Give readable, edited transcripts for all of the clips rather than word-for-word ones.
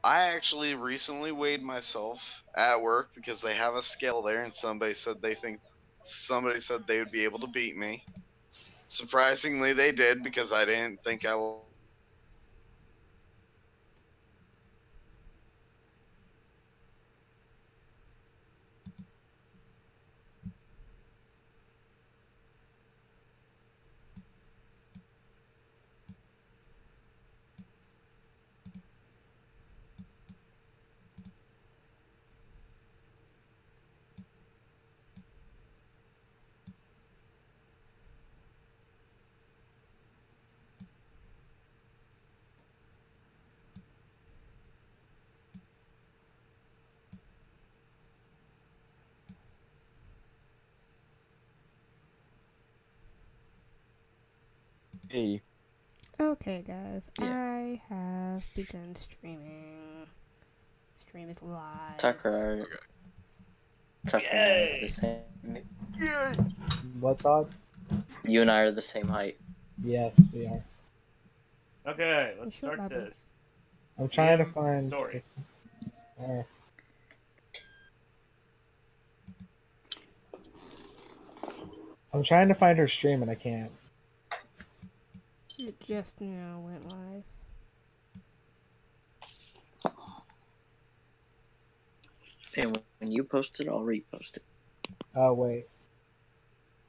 I actually recently weighed myself at work because they have a scale there, and somebody said they would be able to beat me. Surprisingly, they did because I didn't think I will. Hey. Okay, guys, Yeah. I have begun streaming. Stream is live. Tucker and I are the same. What's up? You and I are the same height. Yes, we are. Okay, let's Hey, short start Bibles. this. I'm trying to Game find. story. I'm trying to find her stream and I can't. It just now went live. And when you post it, I'll repost it. Oh wait.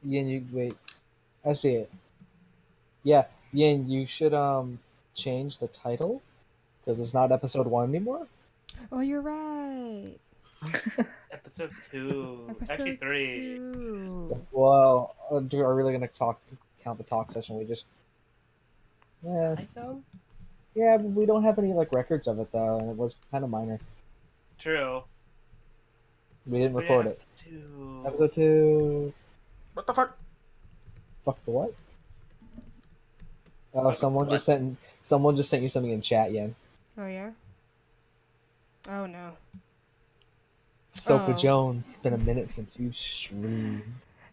Yin, you wait. I see it. Yeah, Yin, you should change the title because it's not episode 1 anymore. Oh, you're right. Episode 2. Episode Actually 3. 2. Well, are we really gonna count the talk session? We just. Yeah. I know. Yeah, but we don't have any like records of it though, and it was kind of minor. True. We didn't But record yeah, it. episode 2. Episode 2. What the fuck? Fuck the what? Oh, someone just sent you something in chat, Yen. Oh, yeah? Oh, no. Soka Oh. Jones, it's been a minute since you streamed.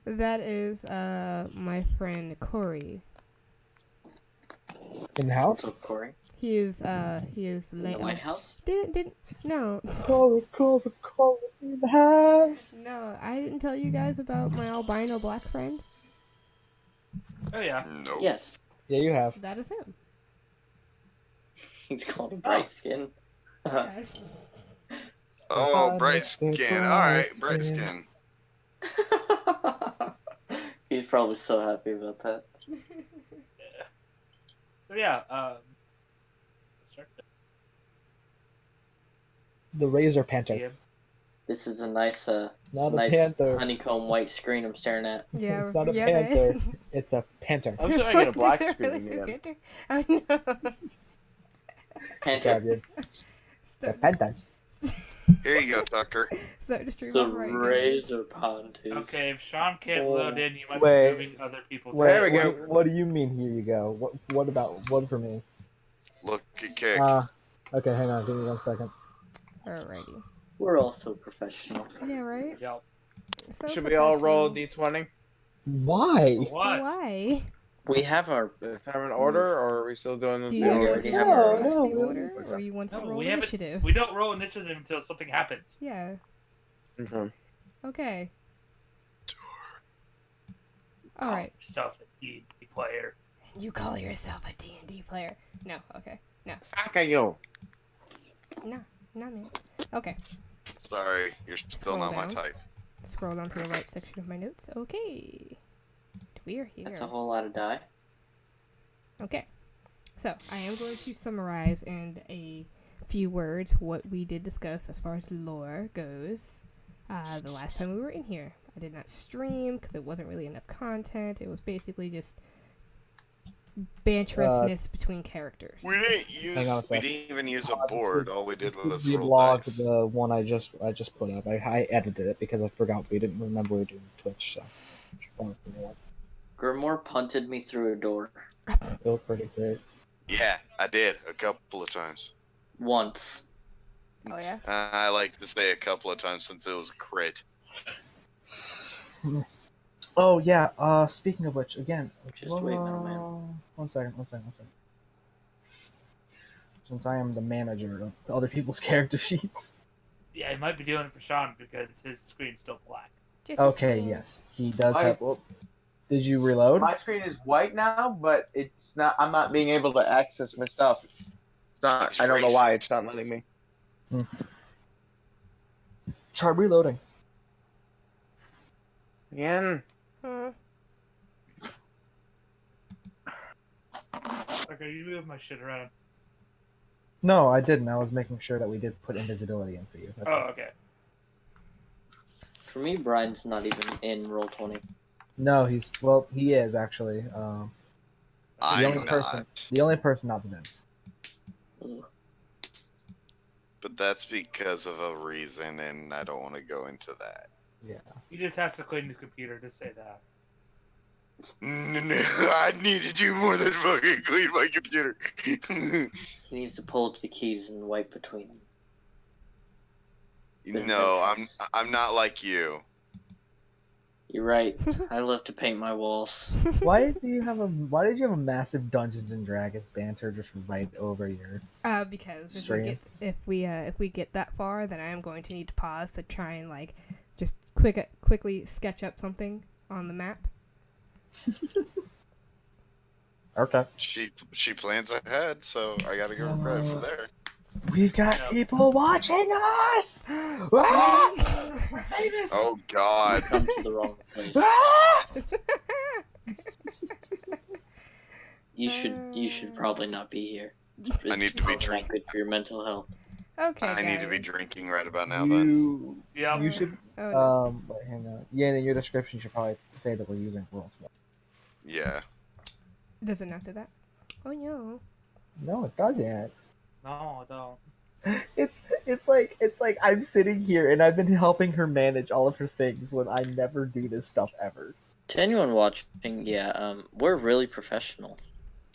That is my friend Corey. In the house? Oh, Corey. He is In the White House? No. Corey in the house. No, I didn't tell you guys about my albino black friend. Oh, yeah. Nope. Yes. Yeah, you have. That is him. He's called a bright skin. Yes. Oh, bright skin. Alright, bright skin. He's probably so happy about that. So yeah, let's start this. The Razor Panther. Yeah. This is a nice, Not a nice panther. honeycomb white screen I'm staring at. Yeah, It's not a yeah, panther. It's a panther. I'm sure I get a black Is it screen really again. a panther? Oh, no. Panther. Good. The Start, panther. Here you go, Tucker. start to stream The off right now. razor pontoons. Okay, if Sean can't load in, you might Wait. be moving other people. Wait, There we go. What do you mean? Here you go. What for me? Look at Kick. Okay, hang on. Give me 1 second. Alrighty. We're all so professional. Yeah, right? Yep. So Should we all roll professional. D20? Why? What? Why? We have our... If I'm in order, or are we still doing Do the you guys already want to have roll our- the rest of the No, order, or you want to No, roll we initiative? haven't. We don't roll initiative until something happens. Yeah. Okay. Okay. Alright. Yourself a D&D player. You call yourself a D&D player? No. Okay. No. Fuck you. No. Not me. Okay. Sorry, you're still Scroll not my down. type. Scroll down to the right section of my notes. Okay. We're here. That's a whole lot of die. Okay. So, I am going to summarize in a few words what we did discuss as far as lore goes the last time we were in here. I did not stream because it wasn't really enough content. It was basically just banterousness between characters. We didn't Hang on a use. sec. We didn't even use a board. All we did was You roll blogged dice. the one I just put up. I edited it because I forgot we didn't remember we were doing Twitch. So Grimoire punted me through a door. it was pretty great. Yeah, I did a couple of times. Once. Oh, yeah? I like to say a couple of times since it was a crit. Oh yeah. Speaking of which, again. Just wait, middleman. 1 second. since I am the manager of other people's character sheets. Yeah, he might be doing it for Sean because his screen's still black. Just a Okay, second. yes, he does My- have. Did you reload? My screen is white now, but it's not. I'm not being able to access my stuff. It's not. It's I don't know why racist. it's not letting me. Try reloading. Again. Huh. Okay, you move my shit around. No, I didn't. I was making sure that we did put invisibility in for you. That's Oh, all. okay. For me, Brian's not even in Roll20. No, he is actually. I'm only not. person- The only person not's Vince. Ugh. But that's because of a reason, and I don't want to go into that. He just has to clean his computer. Just say that. No, I need to do more than fucking clean my computer. He needs to pull up the keys and wipe between them. No, I'm not like you. You're right. I love to paint my walls. Why did you have a massive Dungeons and Dragons banter just right over your? Because Stream. if we get that far, then I am going to need to pause to try and like just quickly sketch up something on the map. Okay. She plans ahead, so I gotta give her credit for there. We've got Yeah. people watching us. Ah! We're famous! Oh God. Come to the wrong place. You should probably not be here. I need to be It's not drinking. good for your mental health. Okay, I need to be guys. drinking right about now. Then Yeah. You should. Oh, no. Wait, hang on. Yeah, in your description, you should probably say that we're using rules. yeah. Does it not say that? Oh no. No, it doesn't. No, I don't. It's like I'm sitting here and I've been helping her manage all of her things when I never do this stuff ever. To anyone watching, yeah, we're really professional.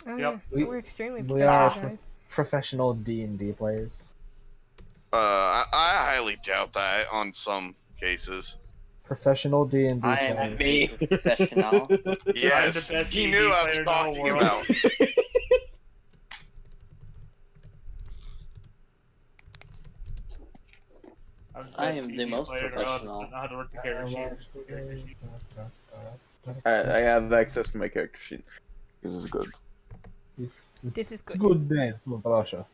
Oh Yep. yeah. We're extremely we are professional, guys. Professional D&D players. I highly doubt that on some cases. Professional D&D I am players. Me. a professional. Yes, best he D&D knew I was player in the whole talking world. about. I am the most professional. I know how to work the character sheet. I have access to my character sheet. This is good. This is good. Good day, Russia.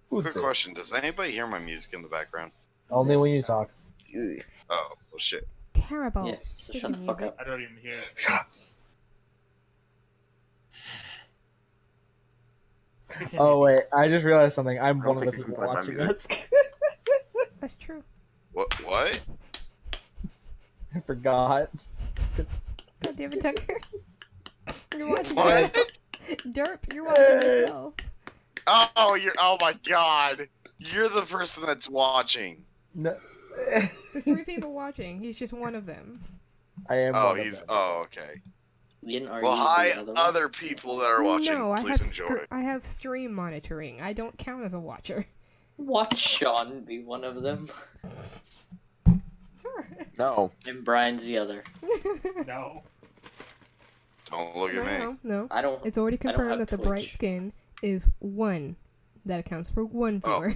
Quick question: does anybody hear my music in the background? Only when you talk. Oh, well, shit. Terrible. Yeah, so shut the Freaking fuck music. up. I don't even hear it. Shut up. Continue. Oh wait, I just realized something. I'm I don't one of the think you people can play my watching music. us. That's true. What? I forgot. God damn it, Tucker. You're watching What? Derp, you're watching yourself. Oh my God! You're the person that's watching. No. There's 3 people watching. He's just one of them. I am. Oh, one of he's. them. Oh, okay. Yin, are Well, you hi, the other one? other people that are watching. No, Please enjoy. I have stream monitoring. I don't count as a watcher. Watch Sean be one of them, Sure. No. and Brian's the other. No. Don't look at me. No. I don't. It's already I don't confirmed have that the bright Twitch. skin is 1. That accounts for 1 Oh. viewer.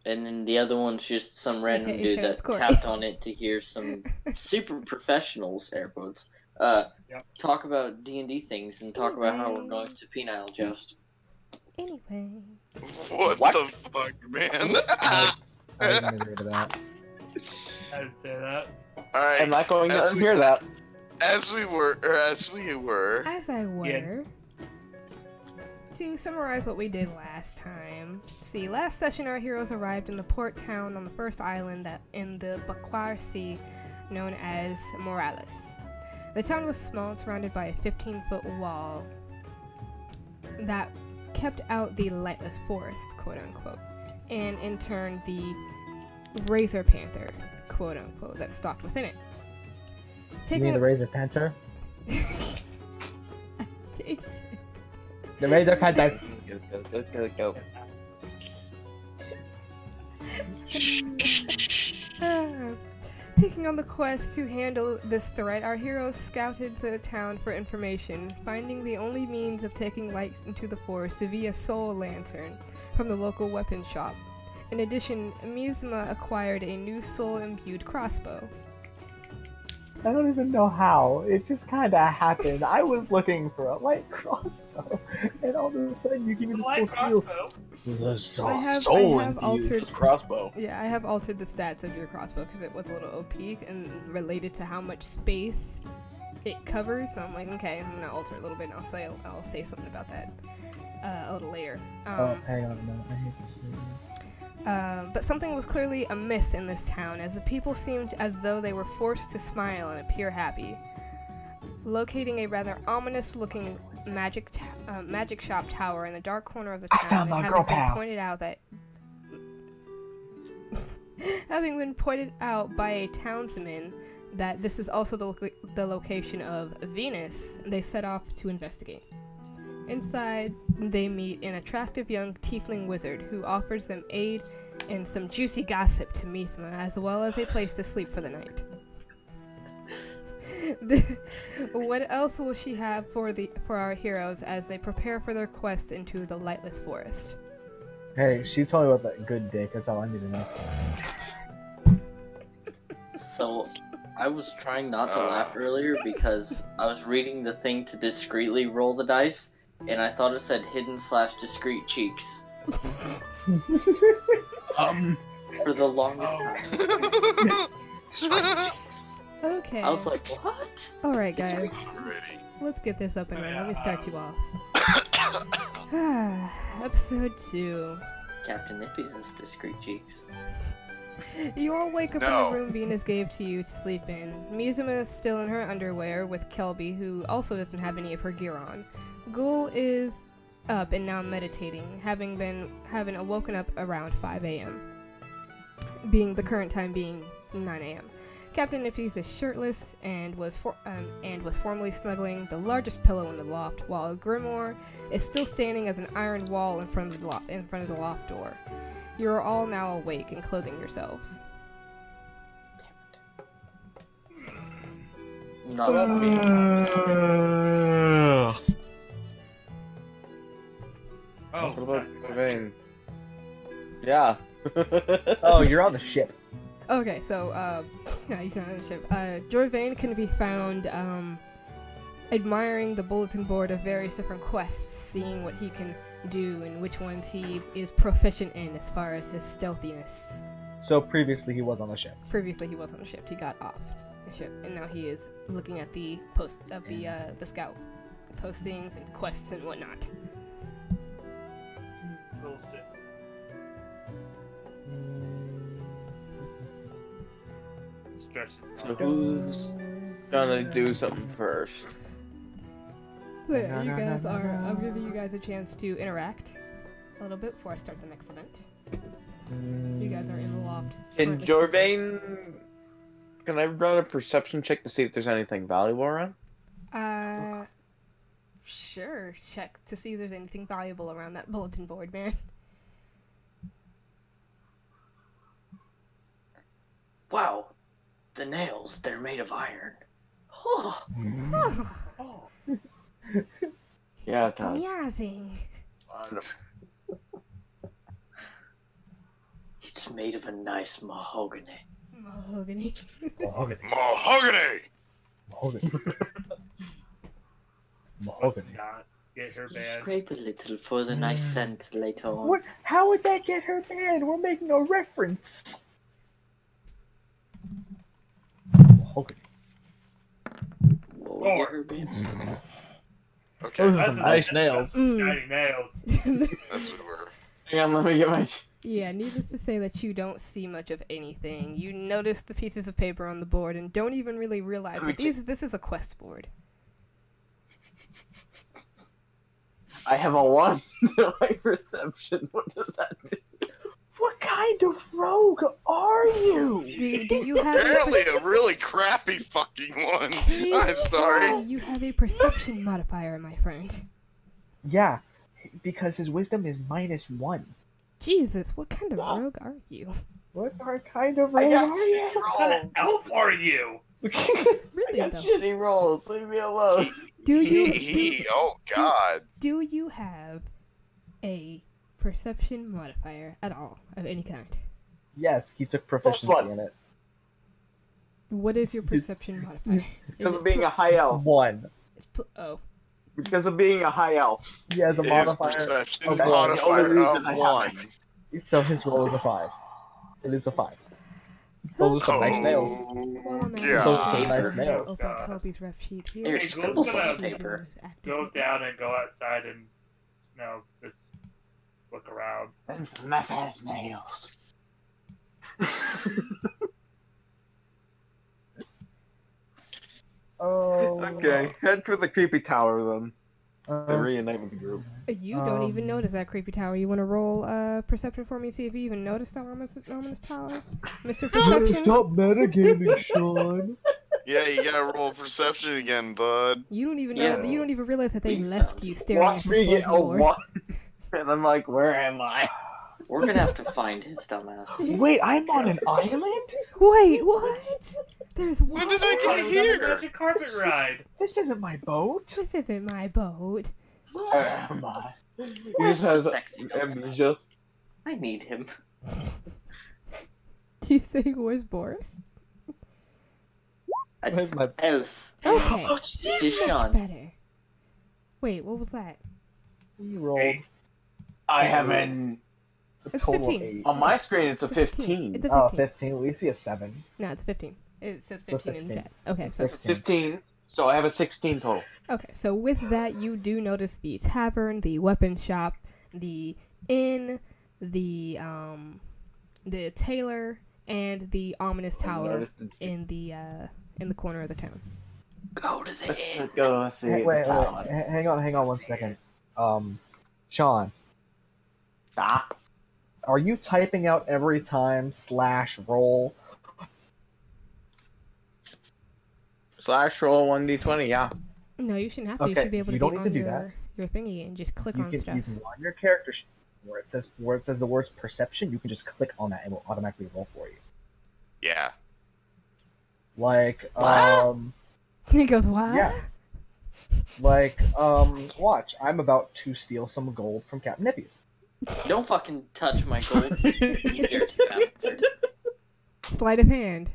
And then the other one's just some random Okay, dude sure, that it's Corey. tapped on it to hear some super professionals, air quotes, talk about D&D things and talk about how we're going to penile joust. Anyway. What, What? the fuck, man? I didn't agree to that. I didn't say that. Alright, I'm not going as to we- hear that. as we were. As I were. Yeah. To summarize what we did last time. See, last session our heroes arrived in the port town on the first island that in the Baquar Sea known as Morales. The town was small and surrounded by a 15-foot wall that kept out the lightless forest, quote-unquote, and in turn the razor panther, quote-unquote, that stalked within it. You mean the Razor Panther? Taking The Razor Panther. Go. Taking on the quest to handle this threat, our heroes scouted the town for information, finding the only means of taking light into the forest via soul lantern from the local weapon shop. In addition, Mizma acquired a new soul-imbued crossbow. I don't even know how. It just kind of happened. I was looking for a light crossbow, and all of a sudden you give me The this light whole crossbow. I have altered crossbow. Yeah, I have altered the stats of your crossbow because it was a little OP and related to how much space it covers. So I'm like, okay, I'm gonna alter it a little bit, and I'll say something about that a little later. Hang on a minute. I hate this. But something was clearly amiss in this town, as the people seemed as though they were forced to smile and appear happy. Locating a rather ominous-looking magic shop tower in the dark corner of the town, I found my and girl having been pal. pointed out that having been pointed out by a townsman that this is also the location of Venus, they set off to investigate. Inside, they meet an attractive young tiefling wizard who offers them aid and some juicy gossip to Mizma, as well as a place to sleep for the night. What else will she have for our heroes as they prepare for their quest into the lightless forest? Hey, she told me about that good dick. That's all I need to know. So, I was trying not to laugh earlier because I was reading the thing to discreetly roll the dice, and I thought it said hidden/discreet cheeks. For the longest time. Okay. I was like, what? Alright, guys. Already. Let's get this up and running. Let me start you off. Episode 2. Captain Nippy's is discreet cheeks. You all wake up in No. the room Venus gave to you to sleep in. Mizuma is still in her underwear with Kelby, who also doesn't have any of her gear on. Ghoul is up and now meditating, having woken up around 5 a.m. Being the current time being 9 a.m. Captain Nippy's is shirtless and was formally snuggling the largest pillow in the loft, while Grimoire is still standing as an iron wall in front of the loft door. You are all now awake and clothing yourselves. Not me. Oh, What about Vane? Yeah. Oh, you're on the ship. Okay, so, no, he's not on the ship. Jorvain can be found, admiring the bulletin board of various different quests, seeing what he can do and which ones he is proficient in as far as his stealthiness. So previously he was on the ship. Previously he was on the ship, he got off the ship, and now he is looking at the the scout postings and quests and whatnot. rules it. Stretch it. So who's gonna do something first? So yeah, you guys are. I'm giving you guys a chance to interact a little bit before I start the next event. You guys are in the loft. Can currently- Jorvain... Can I run a perception check to see if there's anything valuable around? Sure. Check to see if there's anything valuable around that bulletin board, man. Wow, the nails, they're made of iron. Oh, Oh, Yeah, it does. Amazing. Wonderful. it's made of a nice mahogany. Mahogany. Mahogany. Mahogany! Mahogany. Mahogany. not get her You bad. scrape a little for the nice scent later on. What? How would that get her banned? We're making a reference. Mahogany. What would get her banned? Okay, Those are That's some a nice nails. Shiny nails. that's what we're. Hang on, let me get my... Yeah, needless to say that you don't see much of anything. You notice the pieces of paper on the board and don't even really realize that this is a quest board. I have a 1 to my perception. What does that do? What kind of rogue are you? Do you have Apparently a really crappy fucking one. I'm sorry. You have a perception modifier, my friend. Yeah, because his wisdom is -1. Jesus, what kind of rogue are you? What kind of I roll got are you? What kind of elf are you? I Really got though. shitty rolls. Leave me alone. Do you Oh God. do you have a perception modifier at all of any kind? Yes, he took Plus proficiency one. in it. What is your perception modifier? Because Is of it being a high elf. 1. oh, Because of being a high elf. He has a His modifier. perception of That's one. the only modifier reason of I have 1. So his roll is a 5. It is a 5. Those are some nice nails. while I'm at Those are some it, nice I'm gonna nails. open Kelby's ref sheet here. Here, Hey, scribble Gold's some gonna on paper. Go down and go outside and just look around. And some nice ass nails. Oh. Okay, head for the creepy tower then. They Uh, reunite with the group. You don't even notice that creepy tower. You want to roll perception for me and see if you even notice that ominous tower, Mr. Perception? Stop metagaming, Sean. Yeah, you gotta roll perception again, bud. You don't even Yeah. know. You don't even realize that they We left found you you. staring Watch at me this get a bulletin board. 1. And I'm like, where am I? We're gonna have to find his dumbass. Wait, I'm on an island? Wait, what? There's When water. did I I get was on the here? magic carpet ride. This isn't my boat. This isn't my boat. Where am I? He Where's just the has sexy elf? amnesia. I need him. Do you say where's Boris? Where's my... Elf. Okay, Oh, this Jesus! is Sean. better. Wait, what was that? He rolled Hey, I have an... a It's total 15. of 8. On my screen, it's a It's 15. It's a Oh, 15. 15. We see a 7. No, it's 15. It says So 15 in 16. chat. Okay, It's so 16. 15. So I have a 16 total. okay, so with that, you do notice the tavern, the weapon shop, the inn, the tailor, and the ominous tower in the corner of the town. Go to the Let's inn. go see Hey, the wait, tower. hang on 1 second. Sean, Ah, are you typing out every time /roll? /roll 1d20, yeah. No, you shouldn't have to. You Okay, should be able to you be don't need on to do that. your thingy and just click You on can stuff. you can go on your character sheet where it says the words perception. You can just click on that and it will automatically roll for you. Yeah. Like What? He goes, what? Yeah. Like watch. I'm about to steal some gold from Captain Nippy's. Don't fucking touch my gold, you dirty bastard. Sleight of hand.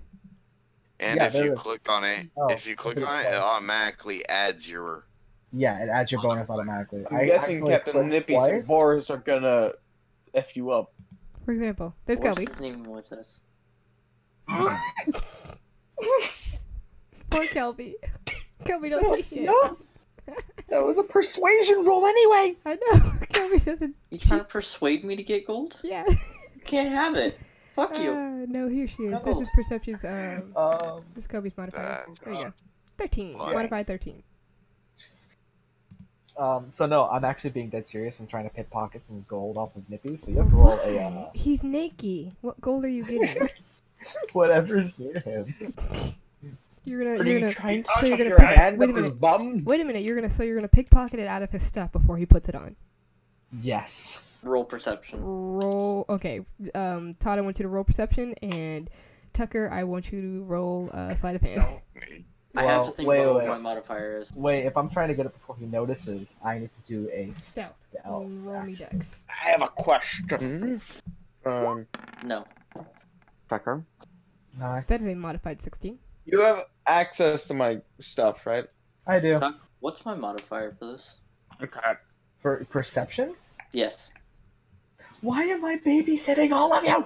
And Yeah, if there you is. click on it, Oh, if you click okay. on it, it automatically adds your. Yeah, it adds your bonus automatically. I'm guessing actually Captain clicked Nippy and twice. Boris are gonna F you up. For example, there's Boris Kelby. isn't even with us. Poor Kelby. Kelby don't say shit. No, that was a persuasion roll anyway. I know. Kelby doesn't. You trying to persuade me to get gold? Yeah. You can't have it. Fuck you. No, here she is. No. This is Perception's. This is Kelby's modifier. That's There you go. 13. Why? Modified 13. So no, I'm actually being dead serious. I'm trying to pickpocket some gold off of Nippy, so you have to roll a He's naked. What gold are you getting? whatever's near him. You're Are gonna. you trying to so you're touch gonna your pick, hand wait a up his minute. bum? Wait a minute. You're gonna pickpocket it out of his stuff before he puts it on. Yes. Roll perception. Roll. Okay. Todd, I want you to roll perception, and Tucker, I want you to roll sleight of hand. I have to Well, think wait, about wait. what my modifier is. Wait, if I'm trying to get it before he notices, I need to do a Stealth. stealth Roll me action. dex. I have a question. No. Tucker, No, That is a modified 16. you have access to my stuff, right? I do. Tuck, what's my modifier for this? Okay. For perception? Yes. Why am I babysitting all of you?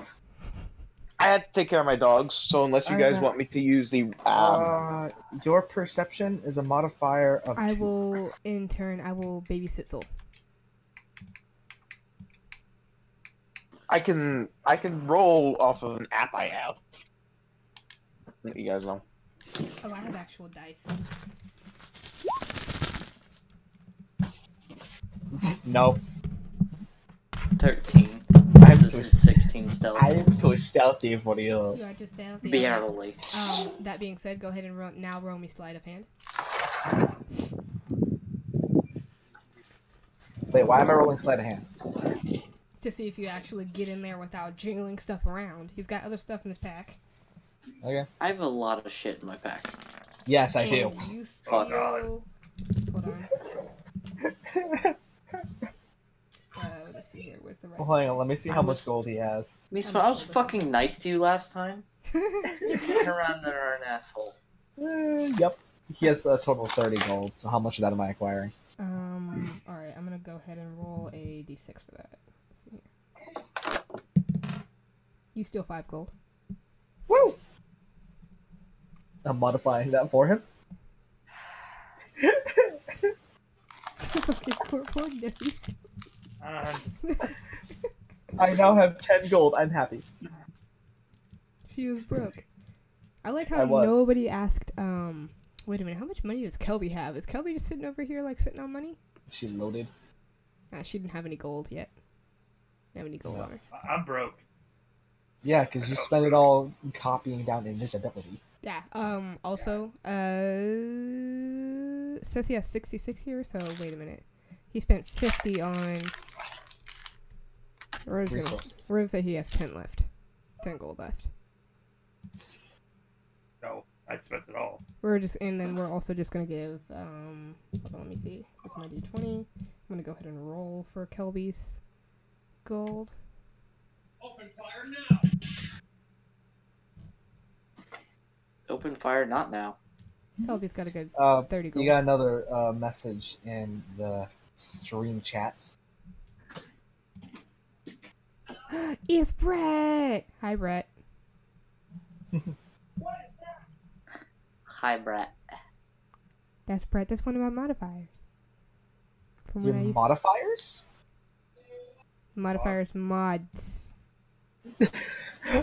I had to take care of my dogs, so unless you guys I- want me to use the Your perception is a modifier of I 2. will, in turn, I will babysit Soul. I can roll off of an app I have. Let you guys know. Oh, I have actual dice. No. 13. I'm This too, is 16 stealth. I'm too stealthy for you. You are just stealthy. Barely. That being said, go ahead and now roll me sleight of hand. Wait, why am I rolling sleight of hand? to see if you actually get in there without jingling stuff around. He's got other stuff in his pack. Okay. I have a lot of shit in my pack. Yes, I do. And you Fuck steal... Hold on. Let me see here. Where's the right? Well, hang on, let me see how I much was- gold he has. Misma, I was fucking nice to you last time. You turn around and are an asshole. Yep. He has a total of 30 gold, so how much of that am I acquiring? Alright, I'm gonna go ahead and roll a d6 for that. Let's see here. You steal 5 gold. Woo! I'm modifying that for him. Okay, poor Nippy. I now have 10 gold. I'm happy. She was broke. I like how I was. nobody asked, wait a minute, how much money does Kelby have? Is Kelby just sitting over here, like, sitting on money? She's loaded. Nah, she didn't have any gold yet. Didn't have any gold on her. I'm broke. Yeah, because you spend it all copying down invisibility. Yeah, also, it says he has 66 here, so wait a minute. He spent 50 on... We're gonna say he has 10 left. 10 gold left. No, I spent it all. And then we're also just gonna give, hold on, let me see. What's my d20? I'm gonna go ahead and roll for Kelby's gold. Open fire now! Open fire, not now. Kelby's got a good 30 gold. You got another message in the stream chat. It's Brett! Hi, Brett. Hi, Brett. That's Brett. That's one of my modifiers. From Your when I used modifiers? modifiers mods.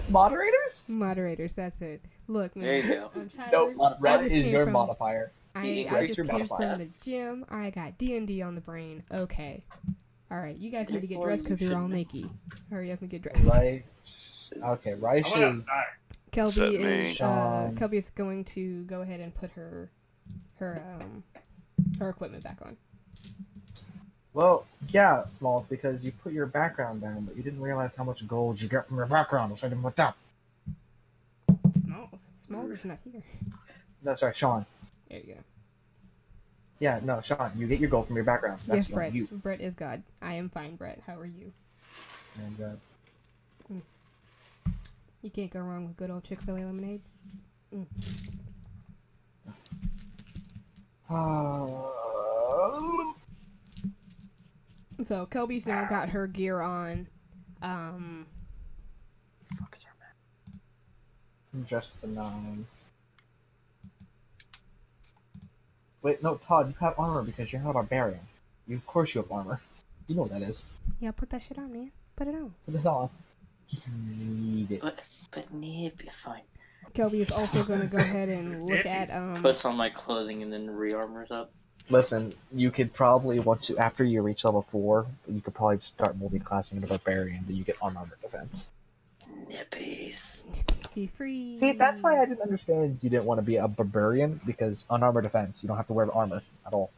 Moderators? Moderators, that's it. Look, man. There you go. I'm tired. Nope, I red just is came your from- modifier. I Increase just your came modifier. from the gym. I got D&D on the brain. Okay. Alright, you guys need to get Therefore, dressed because you you're all should- naked. Hurry up and get dressed. Right. Okay, I Raish went is... outside. Kelby Except me. is Sean. Kelby is going to go ahead and put her equipment back on. Well, yeah, Smalls, because you put your background down, but you didn't realize how much gold you get from your background, which I didn't put down. Smalls is not here. No, sorry, Sean. There you go. Yeah, no, Sean, you get your gold from your background. That's Yes, Brett. you. Brett is God. I am fine, Brett. How are you? And, You can't go wrong with good old Chick-fil-A lemonade. So Kelby's now got her gear on. Fuck is her man? just the nines. Wait, no, Todd, you have armor because you're not a barbarian. Of course you have armor. You know what that is. Yeah, put that shit on, man. Put it on. Put it on. You need it. But Nip, you're fine. Kelby is also going to go ahead and look at Puts on my clothing and then re-armors up. Listen, you could probably, after you reach level 4, you could probably start multi-classing into barbarian, then you get unarmored defense. Nippies. be free. See, that's why I didn't understand you didn't want to be a barbarian, because unarmored defense, you don't have to wear armor at all.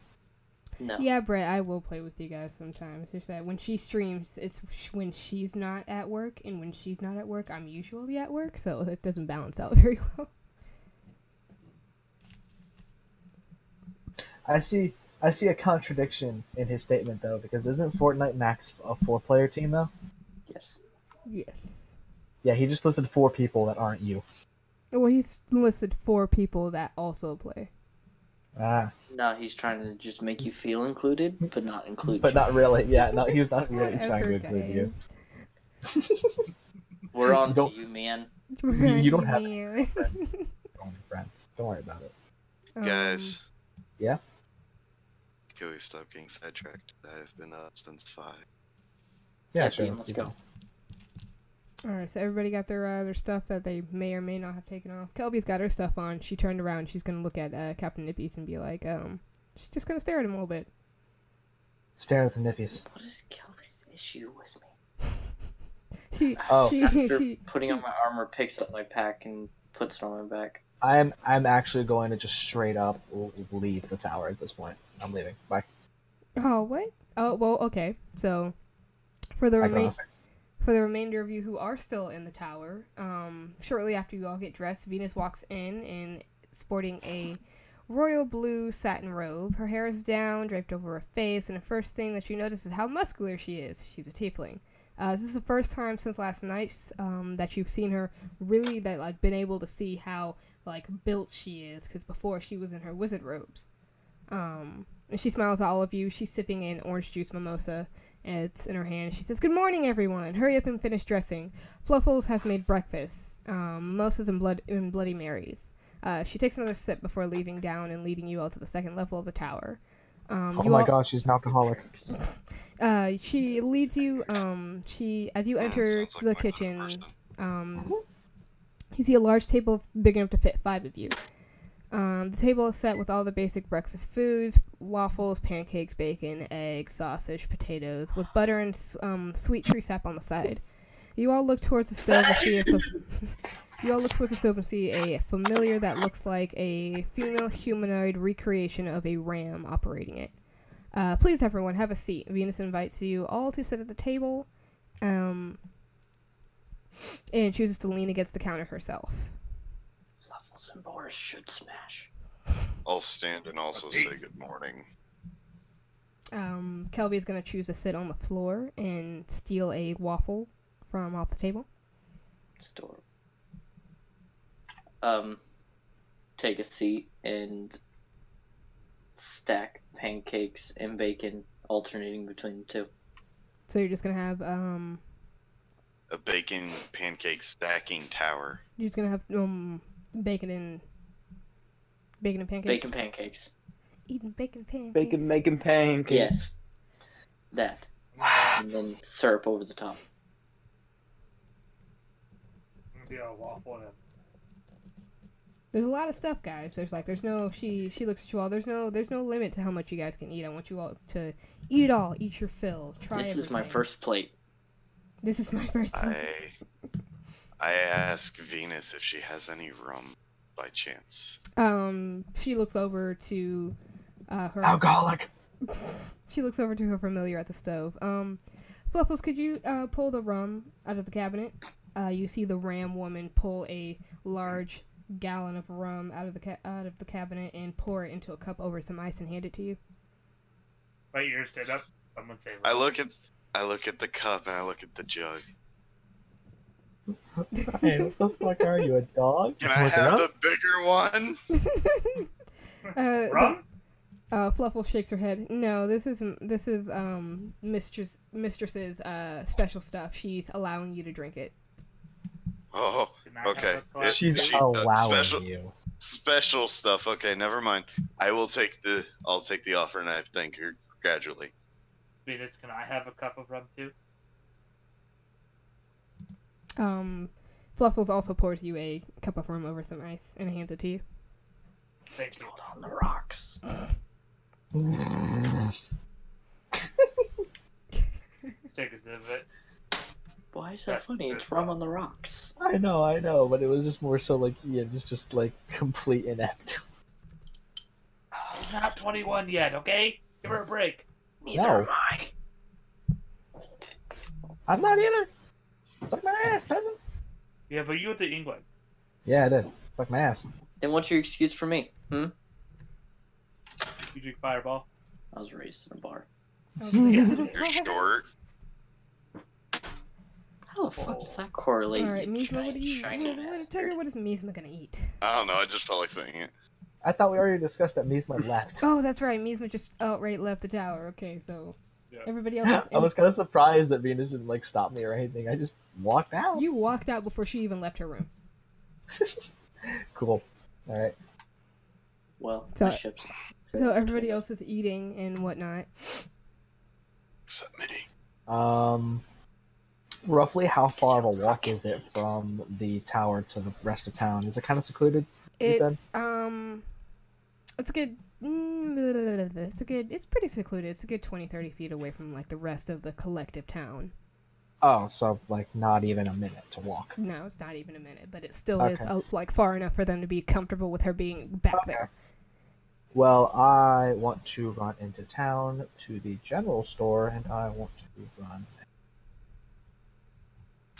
No. Yeah, Brett, I will play with you guys sometimes. It's just that when she streams, it's when she's not at work, and when she's not at work, I'm usually at work, so it doesn't balance out very well. I see a contradiction in his statement, though, because isn't Fortnite max a 4-player team, though? Yes. Yes. Yeah, he just listed 4 people that aren't you. Well, he's listed 4 people that also play. Ah. No, he's trying to just make you feel included, but not include But you. not really, yeah, no, he was not really trying to Whatever, include you. We're on to Don't- you, man. You don't have Man. only friends. Don't worry about it. Guys. Yeah? Can we stop getting sidetracked? I've been up since 5. Yeah, Dean, sure. let's go. Alright, so everybody got their stuff that they may or may not have taken off. Kelby's got her stuff on. She turned around. She's going to look at Captain Nippies and be like, she's just going to stare at him a little bit. Stare at the nippies. What is Kelby's issue with me? Oh. After putting on my armor, picks up my pack and puts it on my back. I'm actually going to just straight up leave the tower at this point. I'm leaving. Bye. Oh, what? Oh, well, okay. So, For the Background music. For the remainder of you who are still in the tower, shortly after you all get dressed, Venus walks in and sporting a royal blue satin robe. Her hair is down, draped over her face, and the first thing that you notice is how muscular she is. She's a tiefling. This is the first time since last night that you've seen her really been able to see how built she is, because before she was in her wizard robes. And she smiles at all of you. She's sipping an orange juice mimosa, and it's in her hand. She says, "Good morning, everyone. Hurry up and finish dressing. Fluffles has made breakfast. Mimosas and Bloody Marys." She takes another sip before leaving down and leading you all to the second level of the tower. Oh my god, she's an alcoholic. She leads you, as you enter Sounds like the my kitchen, person. you see a large table big enough to fit 5 of you. The table is set with all the basic breakfast foods: waffles, pancakes, bacon, eggs, sausage, potatoes, with butter and sweet tree sap on the side. You all look towards the stove and see a familiar that looks like a female humanoid recreation of a ram operating it. Please, everyone, have a seat. Venus invites you all to sit at the table, and chooses to lean against the counter herself. Fluffles and Boris should smash. I'll stand and also say good morning. Kelby is going to choose to sit on the floor and steal a waffle from off the table. Store. Take a seat and stack pancakes and bacon, alternating between the two. So you're just going to have, A bacon pancake stacking tower. you're just going to have, bacon and pancakes? Bacon pancakes. Eating bacon pancakes. Bacon making pancakes. Yes. That. And then syrup over the top. Be a waffle and There's a lot of stuff, guys. There's no, she looks at you all. There's no limit to how much you guys can eat. I want you all to eat it all. Eat your fill. Try This everything. is my first plate. This is my first one. I ask Venus if she has any rum by chance. She looks over to her. Alcoholic. She looks over to her familiar at the stove. Fluffles, could you pull the rum out of the cabinet? You see the ram woman pull a large gallon of rum out of the cabinet and pour it into a cup over some ice and hand it to you. Wait, yours stood up. Someone say. I look at the cup and I look at the jug. Hey, what the fuck are you, a dog? Can I have the bigger one? Rum? Fluffle shakes her head. No, this is mistress's special stuff. She's allowing you to drink it. Oh, Can I have okay. a glass? She's allowing special- you. Special stuff. Okay, never mind. I'll take the offer and I thank her gradually. Venus, can I have a cup of rum too? Fluffles also pours you a cup of rum over some ice and hands it to you. Thank you. Hold on the rocks. Let's take a sip of it. Why is that funny? It's rum on the rocks. I know, but it was just more so like just like complete inept. He's not 21 yet, okay? Give her a break. Neither No. am I. I'm not either. Suck my ass, peasant. Yeah, but you went to England. Yeah, I did. Fuck my ass. Then what's your excuse for me? You drink Fireball. I was raised in a bar. You're short. How the fuck does that correlate? All right, you Mizma, what giant do you? shiny Tell bastard? her, what is Mizma gonna eat? I don't know. I just felt like saying it. I thought we already discussed that Mizma left. Oh, that's right. Mizma just outright left the tower. Okay, so Yeah. everybody else is I was kind of surprised that Venus didn't like stop me or anything. I just walked out. You walked out before she even left her room. Cool. All right. Well, So- my ship's So everybody else is eating and whatnot. Except me. Roughly how far of a walk is it from the tower to the rest of town? Is it kind of secluded? You said? It's a good. It's pretty secluded. It's a good 20-30 feet away from like the rest of the collective town. Oh, so like not even a minute to walk. No, it's not even a minute, but it still Okay. is like far enough for them to be comfortable with her being back Okay. there. Well, I want to run into town to the general store, and I want to run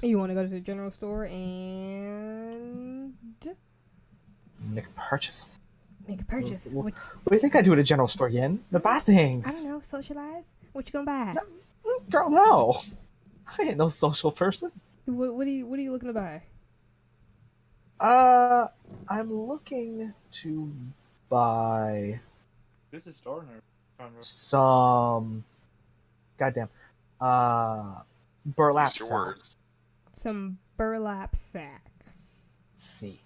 You want to go to the general store and Make a purchase. make a purchase. What What, do you think I do at a general store, Yin? To buy I things. don't know. Socialize. What you gonna buy? Girl, no. I ain't no social person. What are you looking to buy? I'm looking to buy This is starting her. some goddamn burlap Use your sacks. words. Some burlap sacks. See.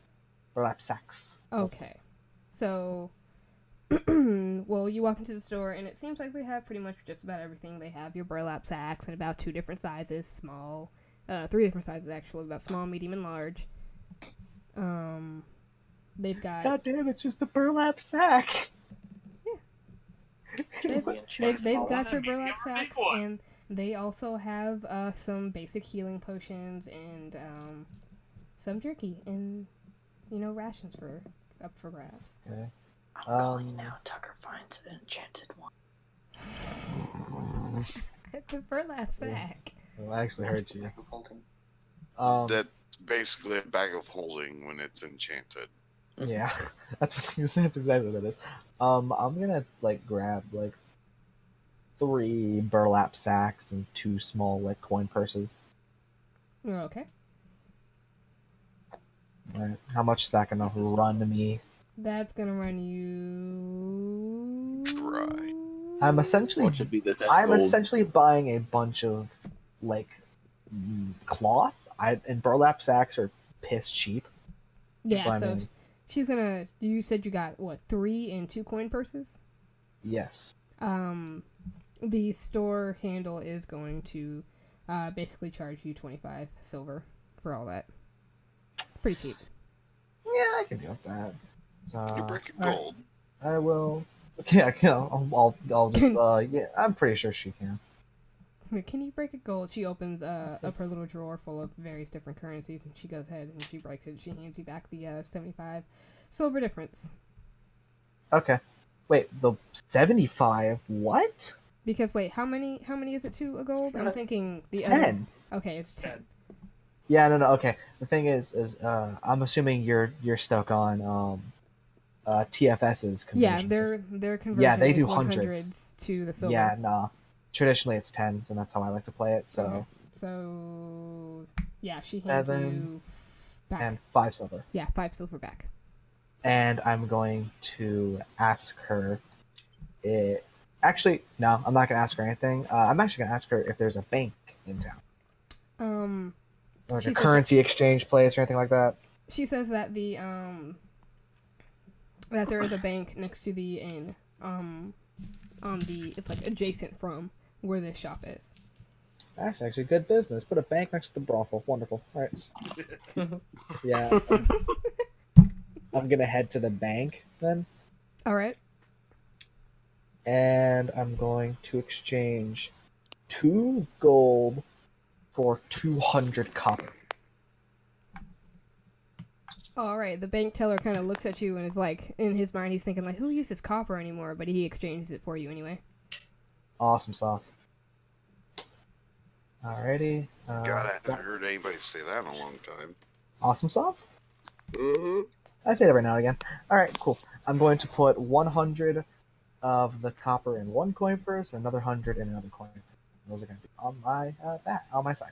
Burlap sacks. Okay. So, well, you walk into the store, and it seems like they have pretty much just about everything. They have your burlap sacks in about 2 different sizes, small, 3 different sizes actually, about small, medium, and large. They've got God damn, it's just a burlap sack. they've got your Medium burlap or big sacks, one? and they also have some basic healing potions and some jerky and rations up for grabs. Okay. I'm going now. Tucker finds an enchanted one. It's a burlap sack. Well, I actually heard you. Holding. That's basically a bag of holding when it's enchanted. Yeah, that's exactly what it is. I'm gonna grab 3 burlap sacks and 2 small coin purses. Okay. Right. How much is that gonna run me? That's gonna run you. Dry. I'm essentially What should be the I'm essentially buying a bunch of cloth. And burlap sacks are piss cheap. Yeah, So, so she's gonna. You said you got what, 3 and 2 coin purses? Yes. The store handle is going to basically charge you 25 silver for all that. Pretty cheap. Yeah, I can deal with that. You break it alright. gold. I will. Okay, I can. I'll just. Yeah, I'm pretty sure she can. Can you break a gold? She opens up her little drawer full of various different currencies, and she goes ahead and she breaks it. She hands you back the 75 silver difference. Okay. Wait, the 75? What? Because wait, how many is it to a gold? I'm thinking the 10. Other... Okay, it's 10. Yeah, no. Okay. The thing is I'm assuming you're stuck on TFS's conversion. Yeah, their conversion Yeah, they is do 100s to the silver. Yeah, nah. Traditionally it's 10s, and that's how I like to play it. So. Okay. So yeah, she hands 7 you back. And 5 silver. Yeah, 5 silver back. And I'm going to ask her. Actually, no, I'm not going to ask her anything. I'm actually going to ask her if there's a bank in town. Or She a says currency exchange place or anything like that. She says that that there is a bank next to the inn. It's adjacent from where this shop is. That's actually good business. Put a bank next to the brothel. Wonderful. All right. Yeah. I'm gonna head to the bank then. All right. And I'm going to exchange 2 gold for 200 copper. All right. The bank teller kind of looks at you and is like, in his mind, he's thinking who uses copper anymore? But he exchanges it for you anyway. Awesome sauce. Alrighty. God, I haven't heard anybody say that in a long time. Awesome sauce? Mm-hmm. I say it every now and again. Alright, cool. I'm going to put 100 of the copper in 1 coin purse and another 100 in another coin purse. Those are going to be on my side.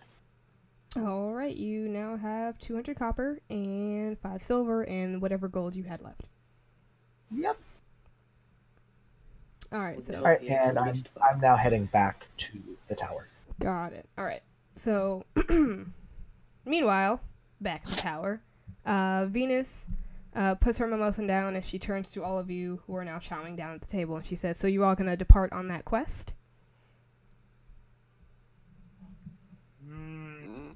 All right. You now have 200 copper and 5 silver and whatever gold you had left. Yep. All right. So. All right, and I'm now heading back to the tower. Got it. All right. So, meanwhile, back at the tower, Venus puts her mimosa down as she turns to all of you who are now chowing down at the table, and she says, "So you all gonna depart on that quest?"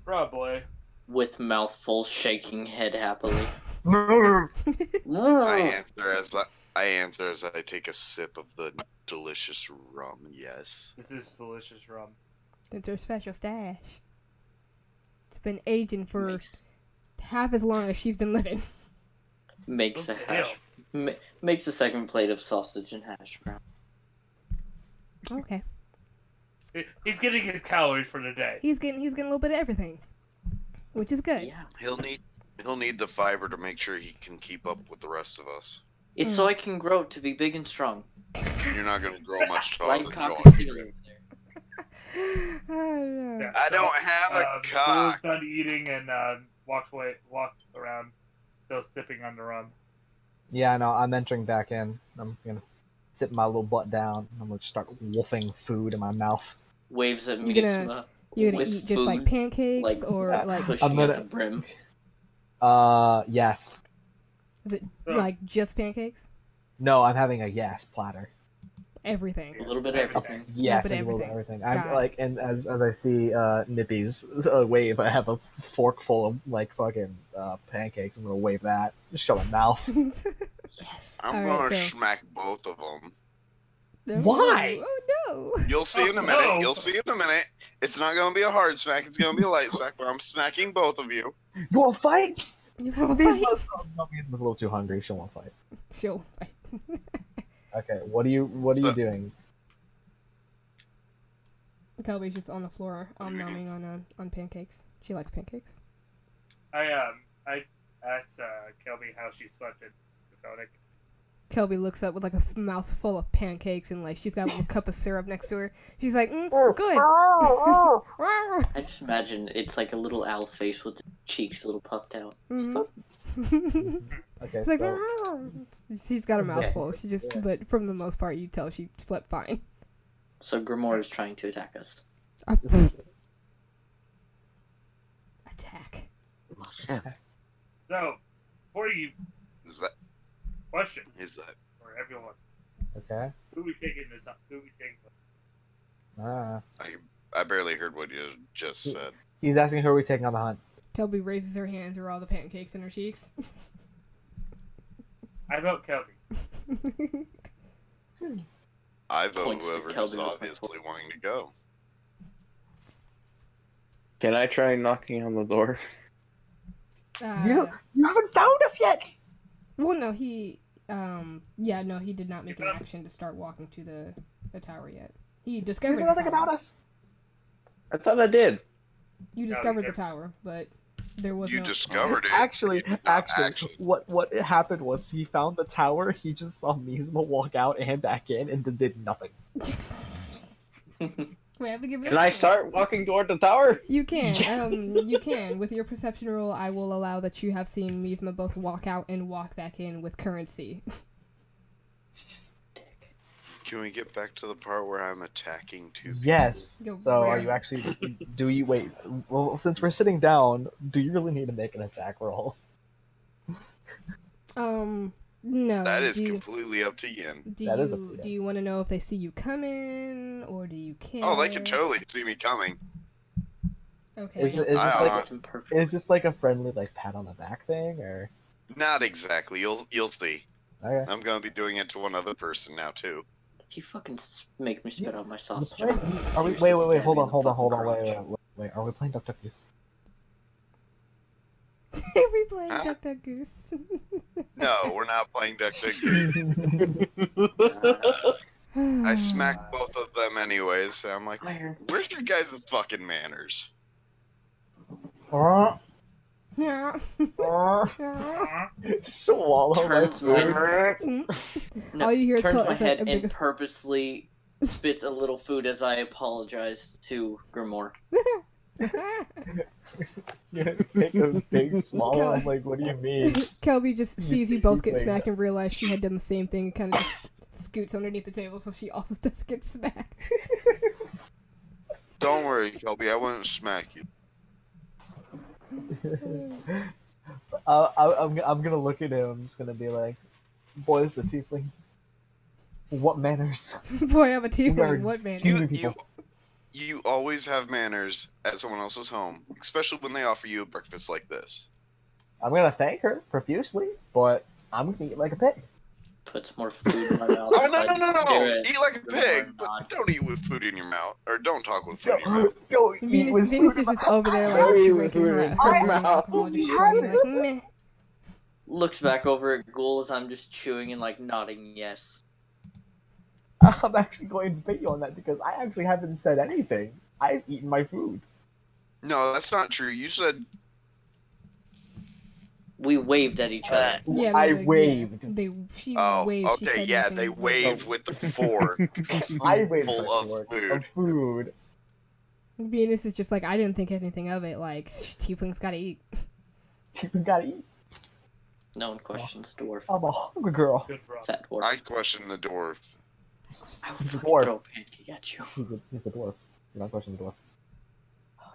Probably. With mouth full, shaking head happily. I answer as I take a sip of the delicious rum. Yes. This is delicious rum. It's her special stash. It's been aging for half as long as she's been living. Makes a makes a second plate of sausage and hash brown. Okay. He's getting his calories for the day. He's getting a little bit of everything. which is good. Yeah. He'll need the fiber to make sure he can keep up with the rest of us. It's so I can grow to be big and strong. You're not gonna grow much taller Like than cock Joel. stealing. Oh, no. Yeah, I so, don't have a Boo's cock. done eating and walks around, still sipping on the rum. Yeah, no, I'm entering back in. I'm gonna sit my little butt down. I'm gonna start wolfing food in my mouth. Waves at You gonna- Misma. You gonna with eat just like food, pancakes like, or yeah. like pushing I'm gonna- at the brim. Yes. like just pancakes? No, I'm having a yes platter. Everything. A little bit of everything. Yes, bit a of little bit of everything. everything. I'm Got it. like, and as I see Nippy's wave, I have a fork full of like fucking pancakes. I'm gonna wave that, just show my mouth. Yes. I'm Alright, gonna so- smack both of them. Why? Oh no! You'll see in a Oh, minute. no. You'll see in a minute. It's not gonna be a hard smack. It's gonna be a light smack. But I'm smacking both of you. You want to fight? You wanna Misma's fight? a little too hungry. She won't fight. She'll fight. Okay, what are you doing? Kelby's just on the floor, numbing on pancakes. She likes pancakes. I asked Kelby how she slept in Dakota. Kelby looks up with like a mouth full of pancakes and like she's got a little cup of syrup next to her. She's like, good. I just imagine it's like a little owl face with cheeks a little puffed out. Mhm. Okay, It's like, so she's got a Okay. mouthful. She just, but for the most part, you tell she slept fine. So Grimoire is trying to attack us. Attack. So, before you Is that? question Is that? for everyone, okay. who we taking this up? Who we taking? I barely heard what you just said. He's asking who are we taking on the hunt. Kelby raises her hands over all the pancakes in her cheeks. I vote Kelby. I vote Points to whoever Kelby is with my obviously wanting to go. Can I try knocking on the door? You haven't found us yet. Well, no, he did not make an action to start walking to the tower yet. He You discovered know the nothing tower. about us. I thought I did. You No, discovered the that's- tower, but there was You no... discovered it. Actually, You did not actually. what happened was he found the tower. He just saw Misma walk out and back in, and then did nothing. We have to give it Can a I chance. start walking toward the tower? You can. You can. With your perception roll, I will allow that you have seen Misma both walk out and walk back in with currency. Can we get back to the part where I'm attacking two people? Yes. Go So are where? you actually? Do you wait? Well, since we're sitting down, do you really need to make an attack roll? No. That is do you, completely up to Yin. do that is up you, to you. do you want to know if they see you coming, or do you care? Oh, they can totally see me coming. Okay. Is I don't know. It's imperfect. this like a friendly like pat on the back thing, or? Not exactly. You'll see. Okay. I'm gonna be doing it to one other person now too. If you fucking make me spit out my You sausage, play- I'm Are we? seriously Wait. stab Hold you on. in the fucking crotch. Wait. Are we playing Duck Duck Goose? we playing Huh? Duck Duck Goose. No, we're not playing Duck Duck Goose. I smacked both of them anyways, so I'm like, Iron. where's your guys' fucking manners? Yeah. Swallow my Turns my, food. no, All you hear is turns cl- my it's a- head a big- and purposely spits a little food as I apologize to Grimoire. Yeah, take a big swallow. I'm like, what do you mean? Kelby just You sees you see both get playing smacked and realizes she had done the same thing and kind of just scoots underneath the table so she also does get smacked. Don't worry, Kelby, I won't smack you. I'm gonna look at him. I'm just gonna be like, boy, this is a tiefling. What manners? Boy, I'm a team. Where- What man? Two You people. you always have manners at someone else's home, especially when they offer you a breakfast like this. I'm gonna thank her profusely, but I'm gonna eat like a pig. Puts more food in my mouth. Oh as I no! do it. Eat like a pig, Grimoire but nod. don't eat with food in your mouth, or don't talk with food in your mouth. Don't eat Venus, with Venus food is in just my- over there Don't like eat with drinking food her in her my morning mouth. alcohol, just shrugging like meh. Looks back over at Ghoul as I'm just chewing and like nodding yes. I'm actually going to bet you on that because I actually haven't said anything. I've eaten my food. No, that's not true. You said We waved at each other. Yeah, I like, waved. Yeah, she Oh, waved. She okay, said yeah, nothing they was waved like- with the fork I waved full my of fork food. of food. Venus is just like, I didn't think anything of it. Like, tieflings gotta eat. You gotta eat. No one questions dwarf. I'm a hungry girl. Good bro. Fat dwarf. I question the dwarf. I will He's a fucking dwarf. throw a pancake at you. He's a dwarf. You're not questioning the dwarf.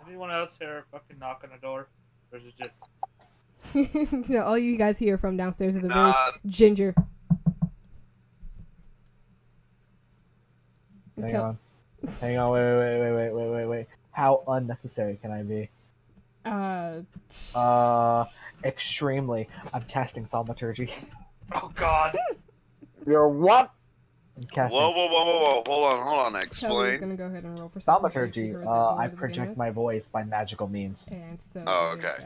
Anyone else here fucking knock on the door? Or is it just No, all you guys hear from downstairs is a very Nah, ginger. Hang Kel- on. Hang on. Wait. How unnecessary can I be? Extremely. I'm casting thaumaturgy. oh god. You're what? I'm casting whoa. Hold on. Kelly's Explain. gonna go ahead and roll perception. see if she thaumaturgy. heard that door I at the beginning project of- my voice by magical means. And so Oh, is, okay.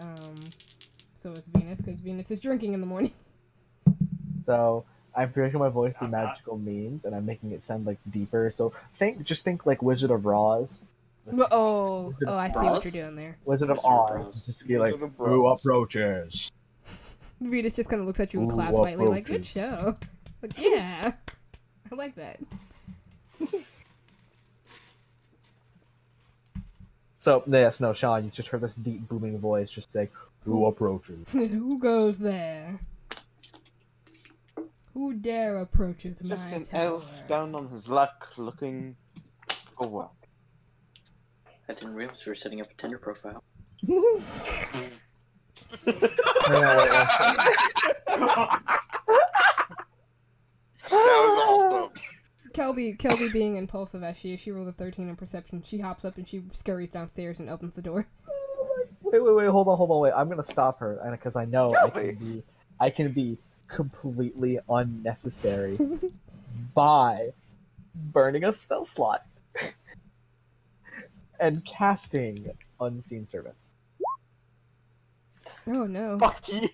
So it's Venus, because Venus is drinking in the morning. So I'm projecting my voice through I'm not. magical means, and I'm making it sound like deeper. So just think like Wizard of Oz. Oh, I see what Bras? you're doing there. Wizard of Wizard of Oz. Oz. Just be like, Wizard of who Oz. approaches? Venus just kind of looks at you and Ooh, claps slightly, like, good approaches. show. Like, yeah, I like that. So yes, no, Sean, you just heard this deep booming voice just say, who approaches? Who goes there? Who dare approacheth my Just an tower? elf down on his luck looking for work. I didn't realize we were setting up a Tinder profile. That was awesome. Kelby being impulsive as she rolled a 13 in perception, she hops up and she scurries downstairs and opens the door. Wait, hold on, wait. I'm gonna stop her, because I know I can be completely unnecessary by burning a spell slot and casting Unseen Servant. Oh no. Fuck you!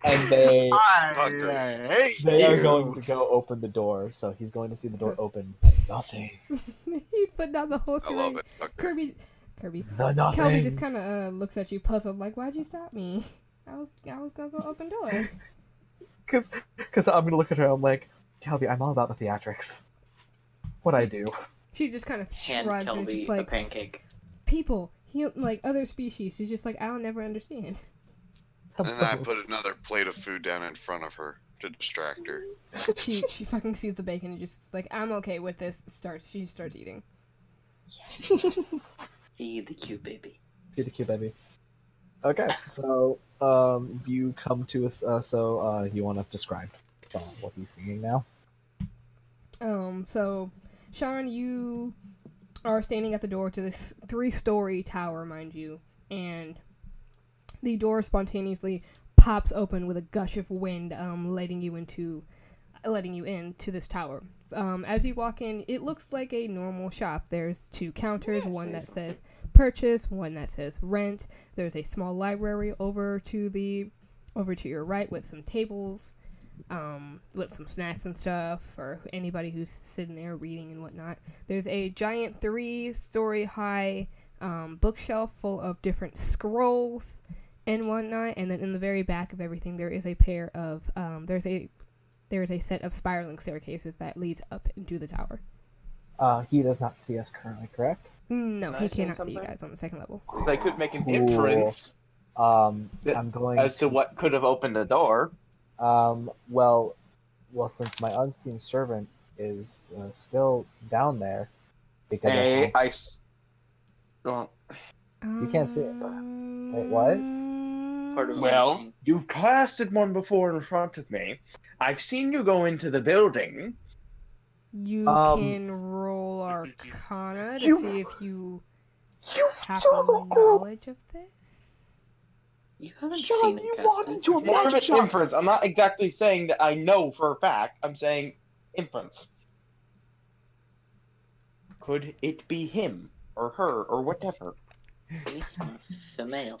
And they Fucker. hate are you. going to go open the door, so he's going to see the door open. Nothing. He put down the whole I screen. love it. Fucker. Kirby. The nothing. Kelby just kind of looks at you puzzled, like, why'd you stop me? I was gonna go open door. Because I'm gonna look at her. I'm like, Kelby, I'm all about the theatrics. What I do. She just kind of Hand shrugs and just Kelby a like, pancake. people, like other species. She's just like, I'll never understand. And then I put another plate of food down in front of her to distract her. She fucking sees the bacon and just like, I'm okay with this. She starts eating. Feed the cute baby. Be the cute baby. Okay, so you come to us. So you want to describe what he's singing now? So, Sean, you are standing at the door to this 3-story tower, mind you, and the door spontaneously pops open with a gush of wind, letting you into this tower. As you walk in, it looks like a normal shop. There's 2 counters, one that says purchase, one that says rent. There's a small library over to your right with some tables, with some snacks and stuff for anybody who's sitting there reading and whatnot. There's a giant 3-story high bookshelf full of different scrolls and whatnot, and then in the very back of everything there is a pair of there's a set of spiraling staircases that leads up into the tower. He does not see us currently, correct? No, Can I he say cannot see you something? guys on the second level. They could make an Cool. inference I'm going as to what could have opened the door. Well, since my unseen servant is still down there, because Well, You can't see it. Wait, what? Part of well, machine. you've casted one before in front of me. I've seen you go into the building. You can roll Arcana to You- see if you You have son of a- knowledge of this. You haven't Sean, seen you it, walk Cassie. into a It's more of magic an shop. inference. I'm not exactly saying that I know for a fact. I'm saying inference. Could it be him or her or whatever? Female.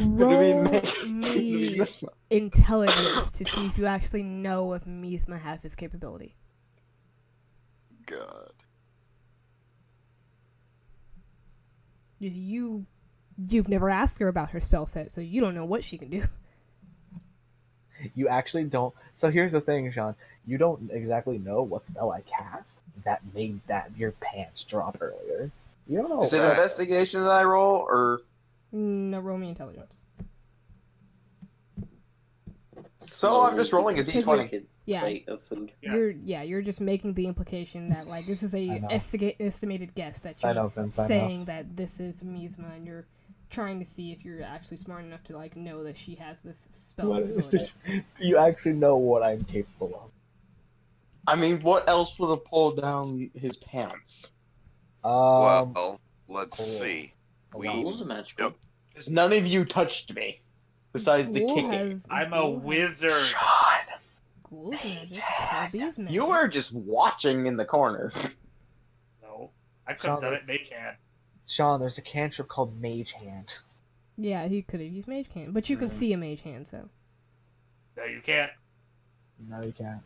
Roll Could it be me this one? intelligence to see if you actually know if Misma has this capability. God. Because you you've never asked her about her spell set, so you don't know what she can do. You actually don't. So here's the thing, Sean. You don't exactly know what spell I cast that made that your pants drop earlier. You don't know. Is it that- investigation that I roll, or No, roll me intelligence. so? I'm just rolling a Because d20. you could Yeah. plate of food. Yes. You're just making the implication that like this is I a know. estimated guess that I you're know, Vince. I know. saying that this is Mizma, and you're trying to see if you're actually smart enough to like know that she has this spell. What is ability. this? Do you actually know what I'm capable of? I mean, what else would have pulled down his pants? Well, let's cool. see. We Ghouls are magical. Yep. Because none of you touched me, besides the Ghoul king. has- I'm a Ghoul has- wizard. Sean. Ghoul's magic. Kirby's magic. You were just watching in the corner. No, I could have Sean, done it. Mage hand. Sean, there's a cantrip called Mage Hand. Yeah, he could have used mage hand, but you can see a mage hand, so. No, you can't. No, you can't.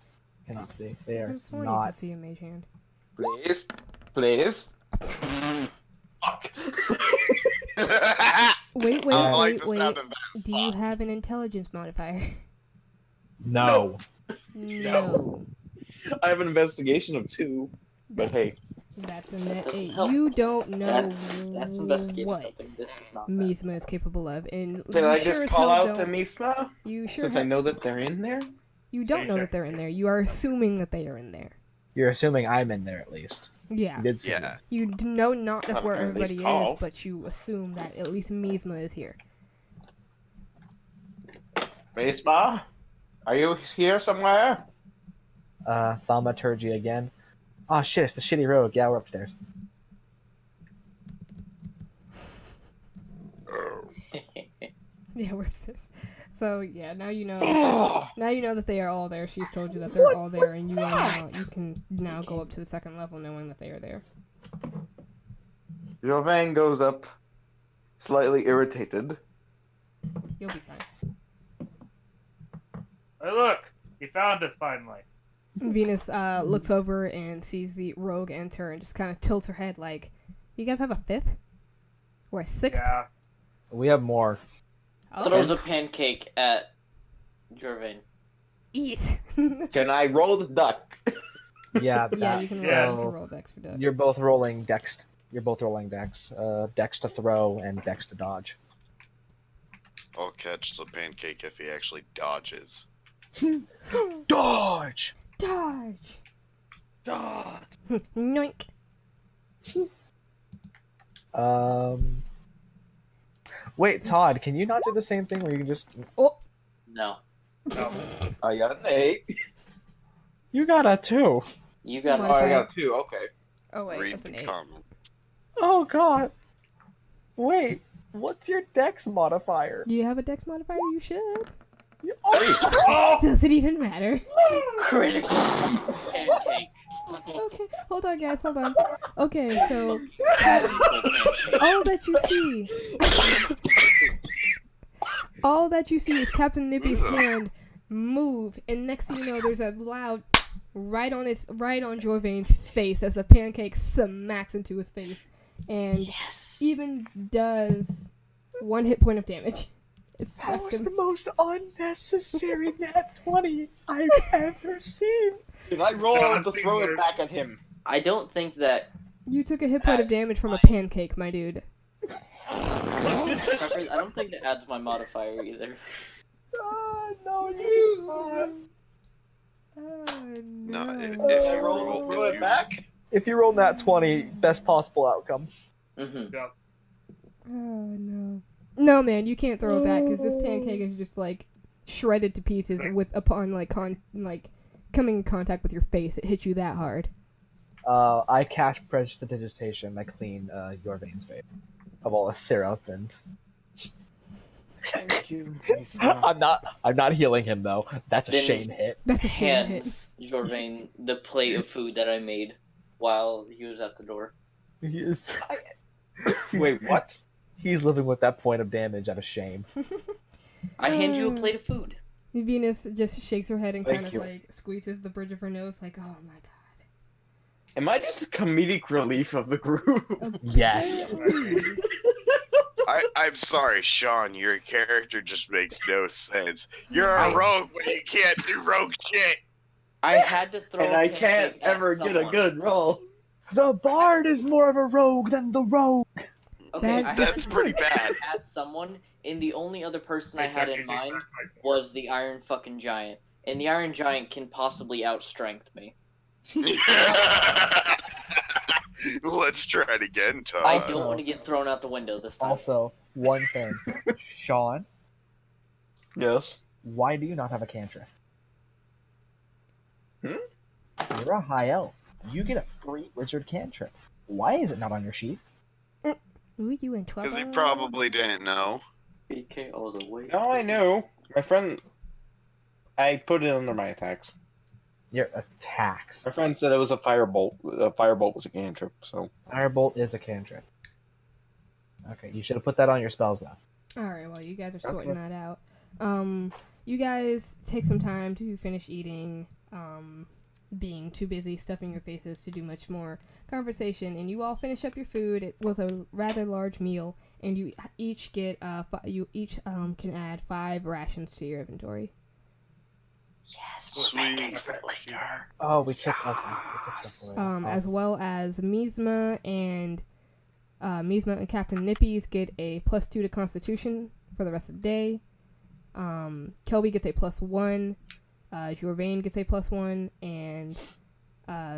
Cannot see. They I are could have sworn you not. could see a mage hand. Please, please. Fuck. Wait, I like wait, the wait. sound of that. Do you have an intelligence modifier? No. No. I have an investigation of 2, but hey, That's a net Doesn't 8. help. You don't know That's investigating what something. This is not that. Mizma is capable of, and can you I sure just as call hell out the don't. Misma? You sure Since I know that they're in there? you don't know that they're in there. You are assuming that they are in there. You're assuming I'm in there at least. Yeah. You did see Yeah. You know not of Not where at least everybody is, call. but you assume that at least Mizma is here. Misma? Are you here somewhere? Thaumaturgy again. Oh shit, it's the shitty rogue. Yeah, we're upstairs. Yeah, we're upstairs. So yeah, now you know. Ugh. Now you know that they are all there. She's told you that they're all there, and you are now. You can now go up to the second level, knowing that they are there. Your van goes up, slightly irritated. You'll be fine. Hey, look! He found us finally. Venus looks over and sees the rogue enter, and just kind of tilts her head, like, "You guys have a fifth or a sixth?" Yeah. We have more. Okay. Throws a pancake at Jorvain. Eat. Can I roll the duck? Yeah, Yeah, that- you can Yes. roll dex for that. You're both rolling dex. You're both rolling dex. Dex to throw and dex to dodge. I'll catch the pancake if he actually dodges. Dodge! Dodge. God. Noink. Wait, Todd, can you not do the same thing where you can just... Oh. No. No. I got an 8. You got a 2. You got One Oh, I try. got a 2, okay. Oh wait, Read that's an the 8. comment. Oh god. Wait, what's your dex modifier? Do you have a dex modifier? You should. Oh, Oh! Does it even matter? critical pancake. Okay, hold on, guys, hold on. Okay, so Critical pancake. all that you see, all that you see is Captain Nippy's hand move, and next thing you know, there's a loud right on Jorvain's face as the pancake smacks into his face, and Yes. even does 1 hit point of damage. It's that was fucking- the most unnecessary nat 20 I've ever seen. Can I roll God, to throw Caesar. it back at him? I don't think that. You took a hit point of damage from a pancake, my dude. I don't think that adds my modifier either. No, you not. Oh, No, no. if you Roll roll, throw if it you, back? If you roll nat 20, best possible outcome. Mm-hmm. Yep. Oh no. No man, you can't throw it back because this pancake is just like shredded to pieces upon like coming in contact with your face. It hits you that hard. I cast prestidigitation. I clean your veins face of all the syrup and. Thank you. I'm not healing him though. That's a Then- shame hit. That's a shame hit. Hands Jorvain the plate of food that I made while he was at the door. He is. Wait, what? He's living with that point of damage out of shame. I hand you a plate of food. Venus just shakes her head and Thank kind of you. like squeezes the bridge of her nose, like, "Oh my god." Am I just a comedic relief of the group? Yes. I'm sorry, Sean. Your character just makes no sense. You're a I- rogue, but you can't do rogue shit. I had to throw And a I can't pancake at ever get a someone. good roll. The bard is more of a rogue than the rogue. Okay, I had to That's throw pretty a pancake bad. at someone, and the only other person I It's had okay, in take mind back my four. was the Iron fucking Giant. And the Iron Giant can possibly outstrength me. Let's try it again, Todd. I Also- don't want to get thrown out the window this time. Also, one thing, Sean, Yes. why do you not have a cantrip? Hmm? You're a high elf. You get a free wizard cantrip. Why is it not on your sheet? Ooh, you in trouble? Because he probably didn't know. BK all the way. No, I knew. My friend. I put it under my attacks. Your attacks. My friend said it was a firebolt. A firebolt was a cantrip, so. Firebolt is a cantrip. Okay, you should have put that on your spells though. Alright, well, you guys are sorting Okay. that out. You guys take some time to finish eating, being too busy stuffing your faces to do much more conversation, and you all finish up your food. It was a rather large meal, and you each get, can add 5 rations to your inventory. Yes, Sweet. pancakes for later. Oh, we took. Okay, we took stuff away. As well as Mizma and Captain Nippies get a +2 to Constitution for the rest of the day. Kelby gets a +1. Jorvain gets a +1, and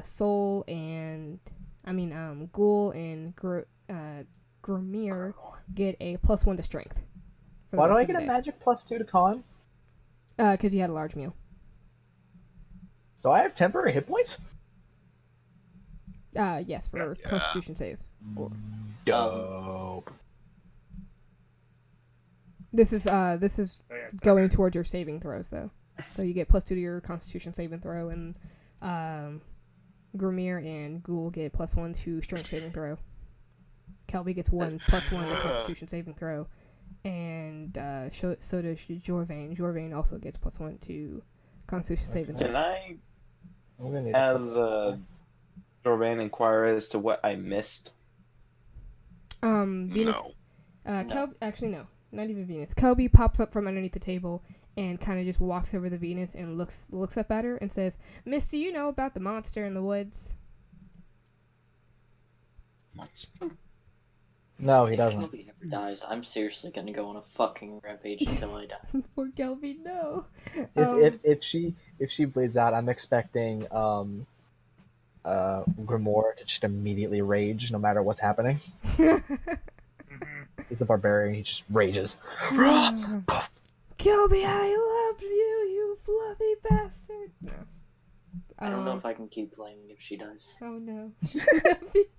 Soul and Ghoul and Grimir get a +1 to Strength. For the Why do rest I of the get a day. magic +2 to con? Because you had a large meal. So I have temporary hit points? Yes, for Yeah. Constitution save. Dope. This is Oh, yeah, going towards your saving throws, though. So you get +2 to your Constitution saving throw, and Grimir and Ghoul get +1 to Strength saving throw. Kelby gets +1 to Constitution saving throw, and so does Jorvain. Jorvain also gets +1 to Constitution saving throw. Can I, I'm gonna need as Jorvan, inquire as to what I missed? Venus. No. Actually, no, not even Venus. Kelby pops up from underneath the table and kind of just walks over to Venus and looks up at her and says, "Miss, do you know about the monster in the woods?" No, he doesn't. Kelby ever dies, I'm seriously gonna go on a fucking rampage until I die. Poor Kelby, no. If she bleeds out, I'm expecting Grimoire to just immediately rage no matter what's happening. Mhm. He's a barbarian, he just rages. Kelby, I love you, you fluffy bastard. No. I don't know if I can keep playing if she dies. Oh no.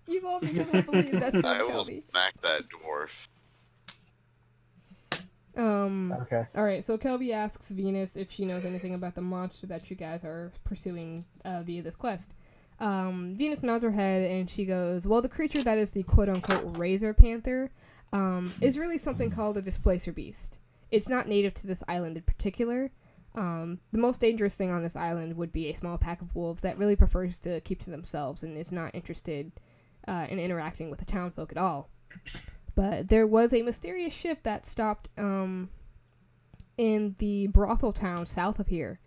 You won't become heavily invested I in will Kelby. smack that dwarf. Okay. Alright, so Kelby asks Venus if she knows anything about the monster that you guys are pursuing via this quest. Venus nods her head and she goes, well, the creature that is the quote-unquote razor panther is really something called a displacer beast. It's not native to this island in particular. The most dangerous thing on this island would be a small pack of wolves that really prefers to keep to themselves and is not interested in interacting with the townfolk at all. But there was a mysterious ship that stopped in the brothel town south of here.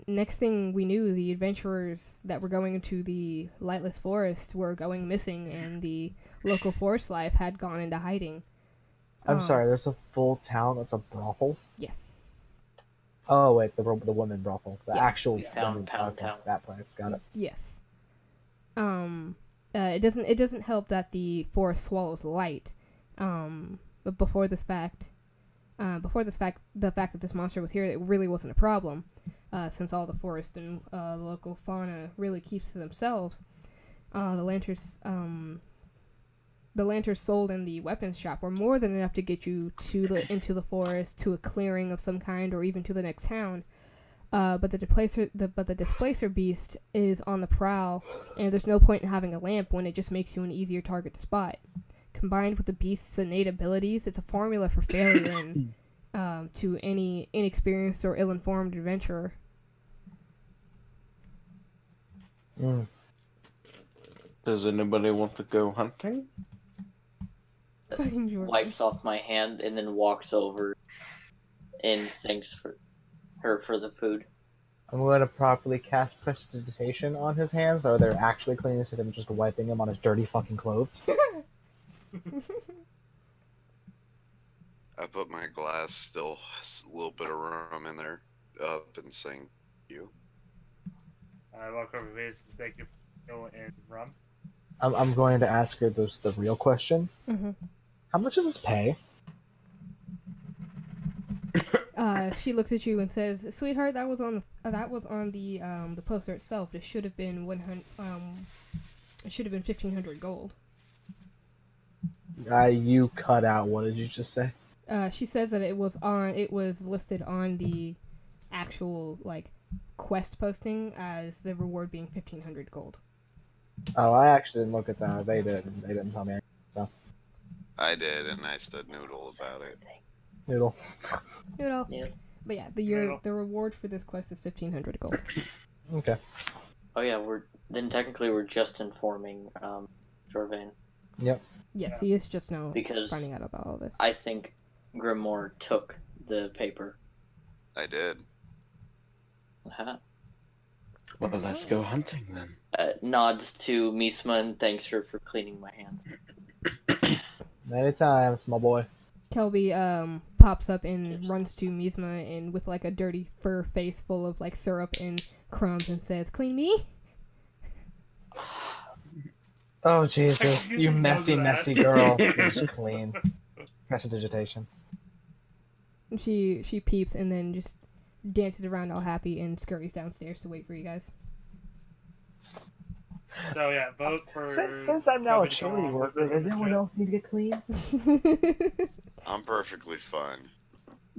Next thing we knew, the adventurers that were going into the lightless forest were going missing, and the local forest life had gone into hiding. I'm sorry, there's a full town that's a brothel? Yes. Oh, wait, the woman brothel. The Yes. actual We found woman- Pound okay, Town. that place, got it. Yes. It doesn't help that the forest swallows light. But the fact that this monster was here, it really wasn't a problem, since all the forest and local fauna really keeps to themselves. The lanterns sold in the weapons shop were more than enough to get you into the forest, to a clearing of some kind, or even to the next town. But the displacer beast is on the prowl, and there's no point in having a lamp when it just makes you an easier target to spot. Combined with the beast's innate abilities, it's a formula for failure to any inexperienced or ill-informed adventurer. Mm. Does anybody want to go hunting? Fucking Jordan. wipes off my hand, and then walks over and thanks for her for the food. I'm going to properly cast prestidigitation on his hands, so they're actually clean instead of just wiping him on his dirty fucking clothes. I put my glass, still has a little bit of rum in there, up and saying thank you. I walk over to his and thank you for meal and rum. I'm going to ask her the real question. Mm-hmm. How much does this pay? She looks at you and says, "Sweetheart, that was on the poster itself. It should have been 100. It should have been 1,500 gold." You cut out. What did you just say? She says that it was listed on the actual quest posting as the reward being 1,500 gold. Oh, I actually didn't look at that. They didn't. They didn't tell me. So. I did, and I said noodle about it. Noodle. Noodle. Yeah. But yeah, Noodle. the reward for this quest is 1,500 gold. Okay. Oh yeah, technically we're just informing Jorvan. Yep. Yes, he is just now Because finding out about all this. I think Grimoire took the paper. I did. Uh-huh. Well, let's go hunting then. Nods to Misma and thanks her for cleaning my hands. Many times, my boy. Kelby pops up and runs to Misma and with a dirty fur face full of syrup and crumbs and says, "Clean me." Oh Jesus! You You didn't messy, know that. messy girl. She's clean. Prestidigitation. And she peeps and then just dances around all happy and scurries downstairs to wait for you guys. So yeah, vote for. Since I'm now a Kelby to go charity on worker, with does this anyone trip. else need to get clean? I'm perfectly fine.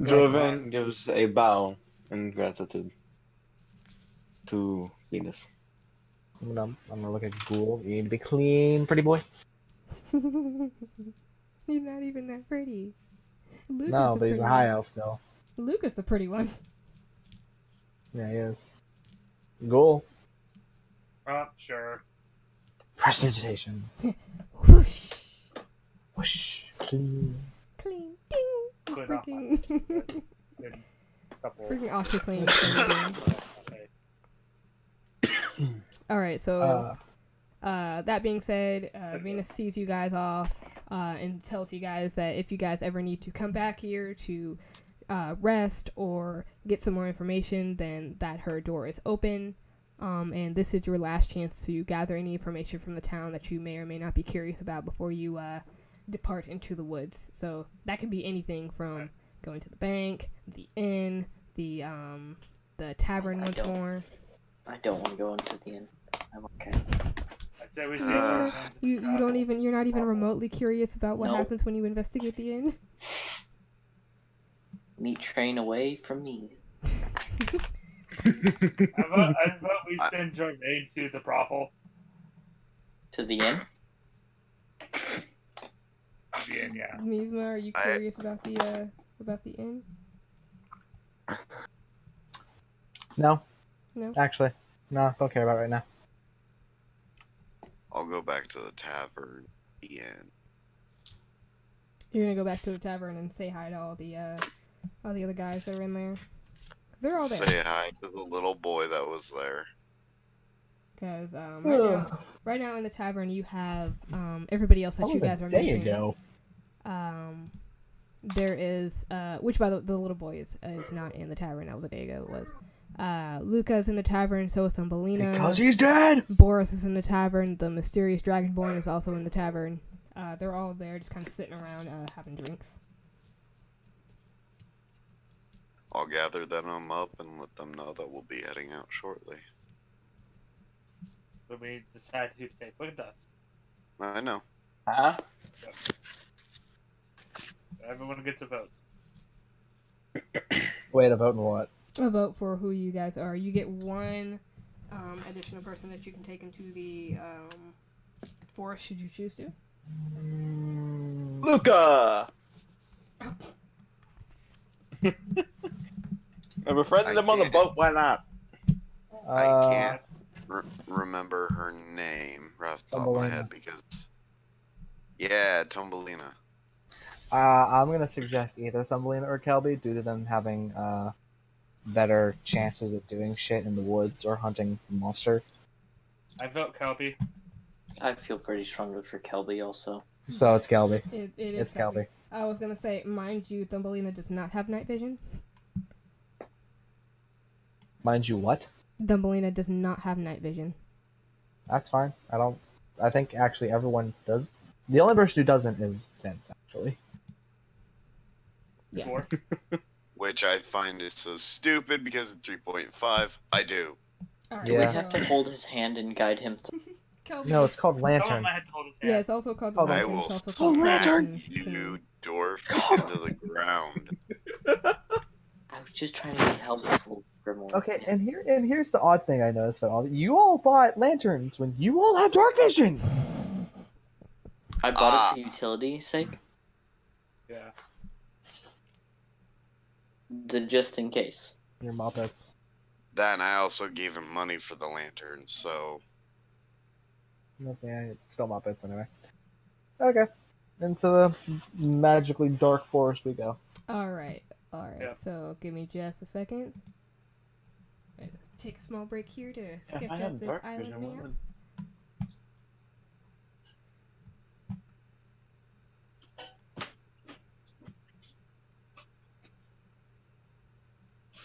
Joven gives a bow in gratitude to Venus. I'm gonna look at Ghoul. You need to be clean, pretty boy. He's not even that pretty. Luke No, is the but he's a pretty high one. elf still. Luke is the pretty one. Yeah, he is. Ghoul. Sure. Prestidigitation. Whoosh. Whoosh. Clean. Clean. Ding. Clean off Freaking. Good couple. Freaking OxyClean. Okay. Alright, so that being said, Venus sees you guys off and tells you guys that if you guys ever need to come back here to rest or get some more information, then that her door is open. And this is your last chance to gather any information from the town that you may or may not be curious about before you depart into the woods. So that could be anything from going to the bank, the inn, the tavern once more. I don't want to go into the inn. I'm okay. I say we save our time to You're not even travel. remotely curious about what No. happens when you investigate the inn. Meat train away from me. I vote we send Jermaine to the brothel. To the inn? Yeah, yeah. Misma, are you curious about the inn? No. No? Actually, no. Don't care about it right now. I'll go back to the tavern. The end. You're gonna go back to the tavern and say hi to all the other guys that are in there. They're all there. Say hi to the little boy that was there. Because right now in the tavern you have everybody else that you guys are There missing. you go. There is which by the little boy is not in the tavern. That was a day ago. It was Luca's in the tavern. So is Thumbelina. Because he's dead. Boris is in the tavern. The mysterious dragonborn is also in the tavern. They're all there, just kind of sitting around having drinks. I'll gather them up and let them know that we'll be heading out shortly. When we decide who to take with us. I know. Huh? Everyone gets a vote. Wait, a vote in what? A vote for who you guys are. You get one additional person that you can take into the forest should you choose to. Luca! I befriended him on the can't. boat, why not? I can't remember her name right off the top of my Thumbelina. head because... Yeah, Tumbelina. I'm gonna suggest either Thumbelina or Kelby due to them having better chances at doing shit in the woods or hunting a monster. I vote Kelby. I feel pretty strongly for Kelby also. So it's Kelby. It It's is Kelby. Kelby. I was gonna say, mind you, Thumbelina does not have night vision. Mind you, what? Thumbelina does not have night vision. That's fine. I think actually everyone does. The only person who doesn't is Vince, actually. Yeah. 4. Which I find is so stupid because at 3.5, I do. All right. Do we Yeah. have to hold his hand and guide him? Kelby. No, it's called Someone Lantern. might have to hold his hand. Yeah, it's also called the Oh, I lantern. will It's also smack called Lantern! you, dwarf, into the ground. I was just trying to be helpful, Grimoire. Okay, and here's the odd thing I noticed about all you all bought lanterns when you all have dark vision. I bought it for utility's sake. Yeah. Just in case. Your Muppets. That and I also gave him money for the lantern, so Okay, still Muppets anyway. Okay, into the magically dark forest we go. All right. Yep. So give me just a second. I'm gonna take a small break here to sketch I out have this dark island vision. map.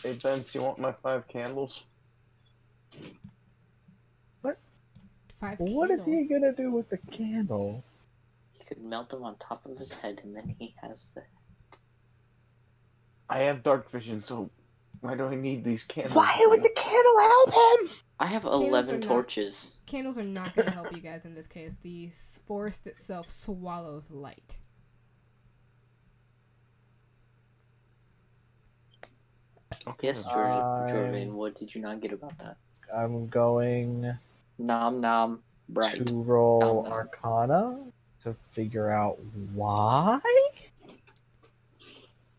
Hey, Vince, you want my 5 candles? Five What is he candles. gonna do with the candle? He could melt them on top of his head, and then he has the. I have dark vision, so why do I need these candles? Why would the candle help him? I have Candles are 11 not- torches. Candles are not going to help you guys in this case. The forest itself swallows light. Okay, Yes, I'm- Jordan, what did you not get about that? I'm going Nom nom, bright. to roll Nom, nom. Arcana to figure out why.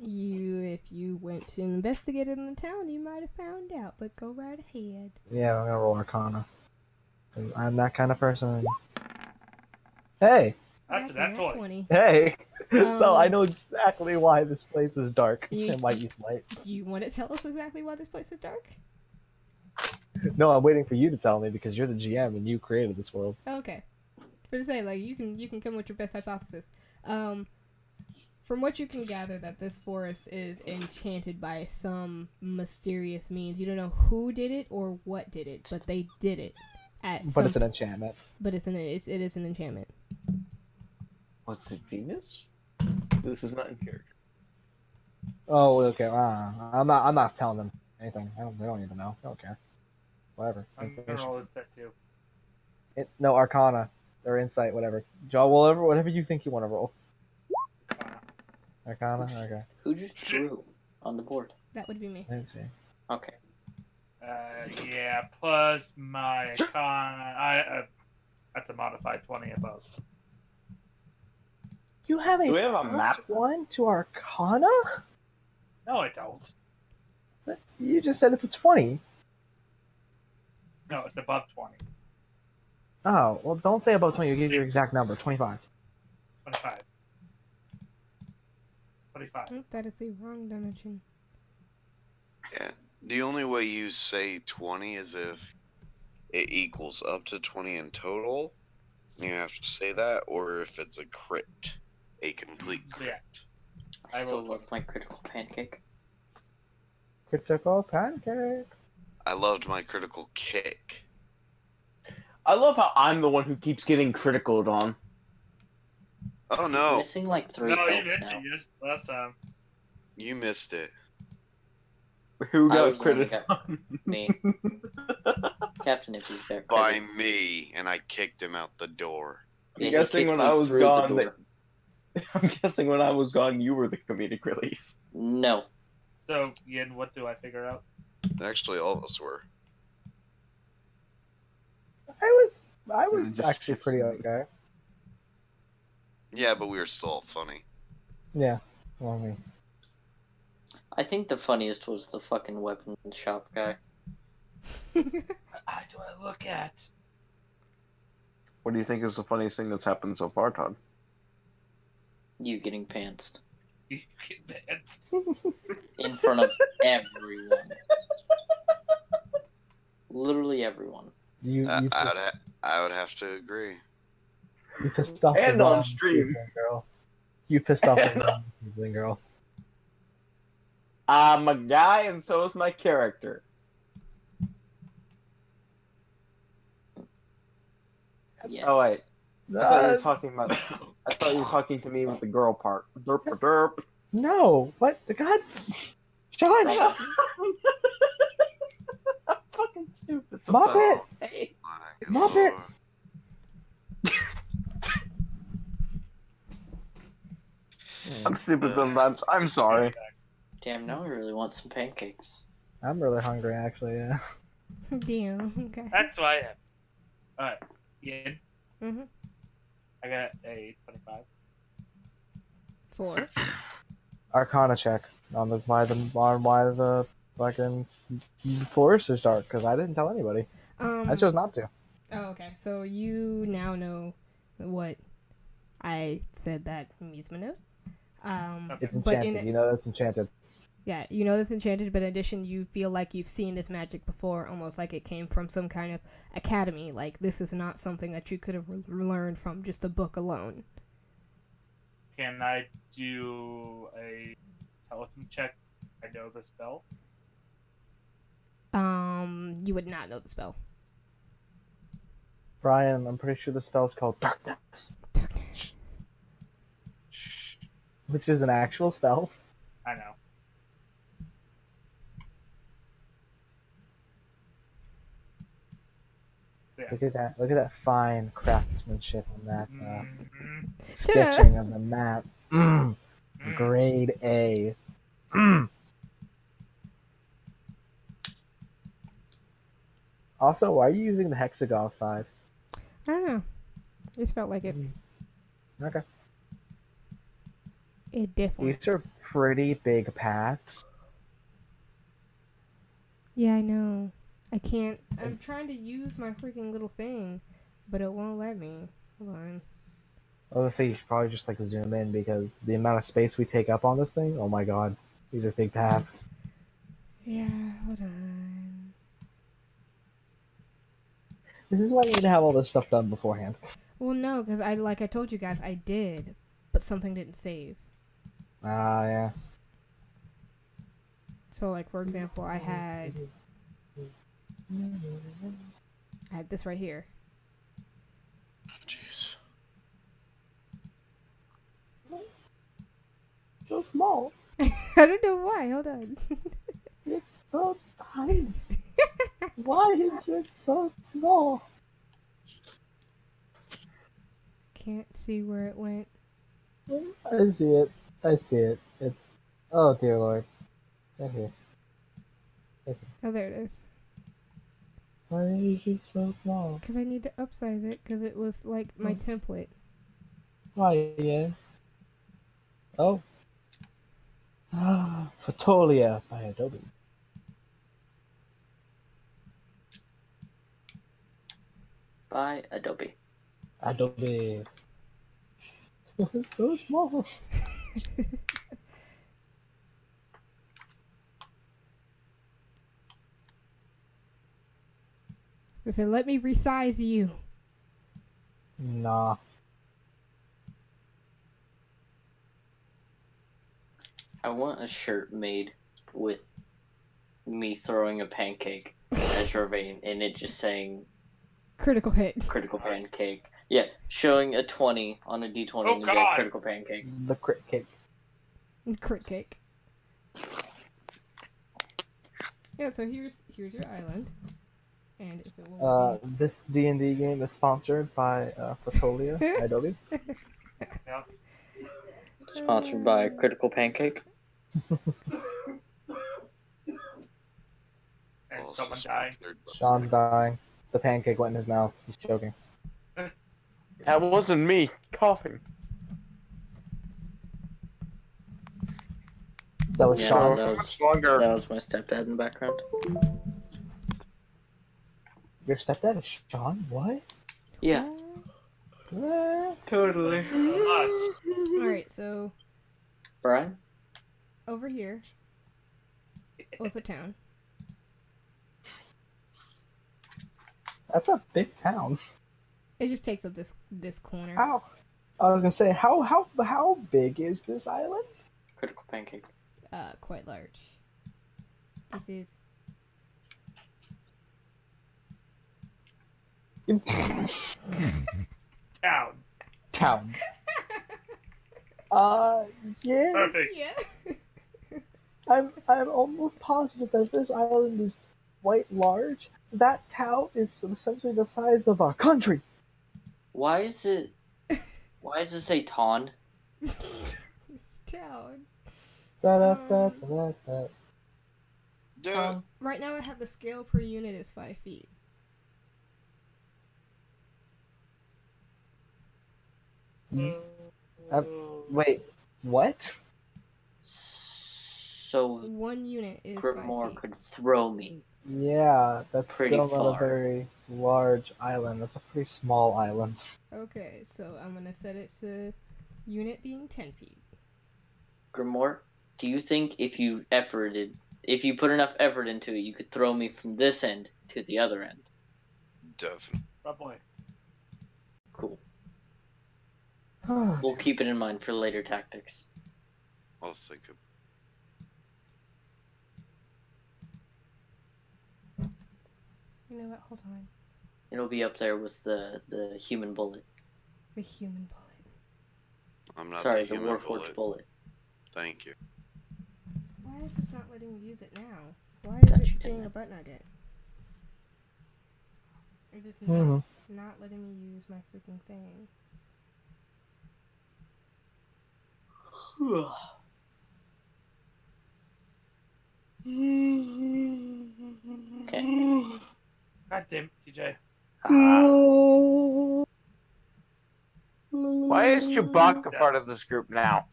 If you went to investigate it in the town, you might have found out. But go right ahead. Yeah, I'm gonna roll Arcana. 'Cause I'm that kind of person. Hey, After that nat 20. hey. So I Um, know exactly why this place is dark you- and why you use light. Do you want to tell us exactly why this place is dark? No, I'm waiting for you to tell me because you're the GM and you created this world. Okay. For to say, like, you can come with your best hypothesis. From what you can gather, that this forest is enchanted by some mysterious means. You don't know who did it or what did it, but they did it. But it's an enchantment. But it is an enchantment. What's it, Venus? This is not in character. Oh, okay. I'm not telling them anything. They don't need to know. I don't care. Whatever. I'm going to roll this set too. No, Arcana or Insight, whatever. Joe, whatever you think you want to roll. Arcana? Okay. Who just drew on the board? That would be me. Let's see. Okay. Yeah, plus my con. That's a modified 20 above. You have a Do we have a map? +1 to Arcana? No, I don't. You just said it's a 20. No, it's above 20. Oh, well, don't say above 20. You give your exact number. 25. 25. 25. Oh, that is the wrong dimension. yeah. The only way you say 20 is if it equals up to 20 in total. You have to say that, or if it's a crit, a complete crit. Yeah. I I still rolled love my critical pancake. Critical pancake. I loved my critical kick. I love how I'm the one who keeps getting criticaled on. Oh He's no, missing like 3 No, you health missed now. it last time. you missed it. Who I got was the one that criticaled got on? me. Captain Ippy's there. By Credit. me, and I kicked him out the door. Yeah, I'm he guessing kicked when me I was through the gone, door. I'm guessing when I was gone, you were the comedic relief. No. So, Yin, what do I figure out? Actually, all of us were. I was Just- actually pretty okay. Yeah, but we were still all funny. Yeah. Well, I mean, I think the funniest was the fucking weapon shop guy. What do I look at? What do you think is the funniest thing that's happened so far, Todd? You getting pantsed You get banned. in front of everyone. Literally everyone. I would have to agree. You pissed off And the on wrong stream. tiefling girl. You pissed off the wrong tiefling girl. I'm a guy, and so is my character. Yes. Oh wait, I thought you were Uh, talking about. I thought you were talking to me with the girl part. Derp derp. no, what the god? Sean, I'm fucking stupid. Mop sometimes. it! Hey. Mop it! I'm stupid sometimes. I'm sorry. Damn, now I really want some pancakes. I'm really hungry, actually. Yeah. Damn. Okay. That's why I am. Alright. Yin. Mhm. I got a 25. 4. Arcana check on why the fucking forest is dark, because I didn't tell anybody. I chose not to. Oh, okay. So you now know what I said that Mizma knows. It's but enchanted. You know that's enchanted. Yeah, you know it's enchanted, but in addition, you feel like you've seen this magic before, almost like it came from some kind of academy. Like, this is not something that you could have learned from just a book alone. Can I do a telepathy check? I know the spell. You would not know the spell. Brian, I'm pretty sure the spell's called Darkness, Darkness. which is an actual spell. I know. Yeah. Look at that fine craftsmanship on that Mhm. sketching of the map. Grade A. Also, why are you using the hexagon side? I don't know. Just felt like it. Okay. It definitely. These are pretty big paths. Yeah, I know. I can't. I'm trying to use my freaking little thing, but it won't let me. Hold on. I was gonna say you should probably just like zoom in because the amount of space we take up on this thing. Oh my god, these are big paths. Yeah, hold on. This is why you need to have all this stuff done beforehand. Well, no, because I told you guys, I did, but something didn't save. Ah, yeah. So, like, for example, I had this right here. Jeez. So small. I don't know why. Hold on. It's so tiny. Why is it so small? Can't see where it went. I see it. I see it. It's. Oh dear lord. Right here. Oh, there it is. Why is it so small? Because I need to upsize it because it was like my template. Why, yeah. Oh. Fotolia by Adobe. By Adobe. Adobe. It's so small. They said, let me resize you. Nah. I want a shirt made with me throwing a pancake at Gervain and it just saying Critical hit. critical pancake. Yeah, showing a 20 on a d20 Oh, and be a God. critical pancake. The crit cake. Crit cake. Yeah, so here's your island. And if it will This D&D game is sponsored by Fotolia by Adobe. Yeah. Sponsored by Critical Pancake. And Also someone died. sponsored by- Sean's dying. The pancake went in his mouth. He's choking. That wasn't me coughing. That was Yeah, Sean. that Much longer. was my stepdad in the background. Your stepdad is Sean? What? Yeah. Totally. So much. Alright, so Brian? over here was a town. That's a big town. It just takes up this corner. How? I was gonna say, how big is this island? Critical pancake. Quite large. This is Town. Town. Yeah. Perfect. yeah. I'm almost positive that this island is quite large. That town is essentially the size of our country. Why does it say Ton? Town. Da-da-da-da-da. Do it. Ton. Right now I have the scale per unit is 5 feet. Wait, what? So 1 unit is 5 Grimoire feet. could throw me. Yeah, that's Pretty still not a far. very large island. That's a pretty small island. Okay, so I'm gonna set it to unit being 10 feet. Grimoire, do you think if you put enough effort into it, you could throw me from this end to the other end? Definitely. Probably. Cool. We'll keep it in mind for later tactics. I'll think of. You know what? Hold on. It'll be up there with the human bullet. The human bullet. I'm not Sorry, the the human Warforged bullet. bullet. Thank you. Why is this not letting me use it now? Why is Got you, it being didn't a button I did? Is this Mhm. not letting me use my freaking thing? Okay. God damn it, TJ. Why is Chewbacca part of this group now?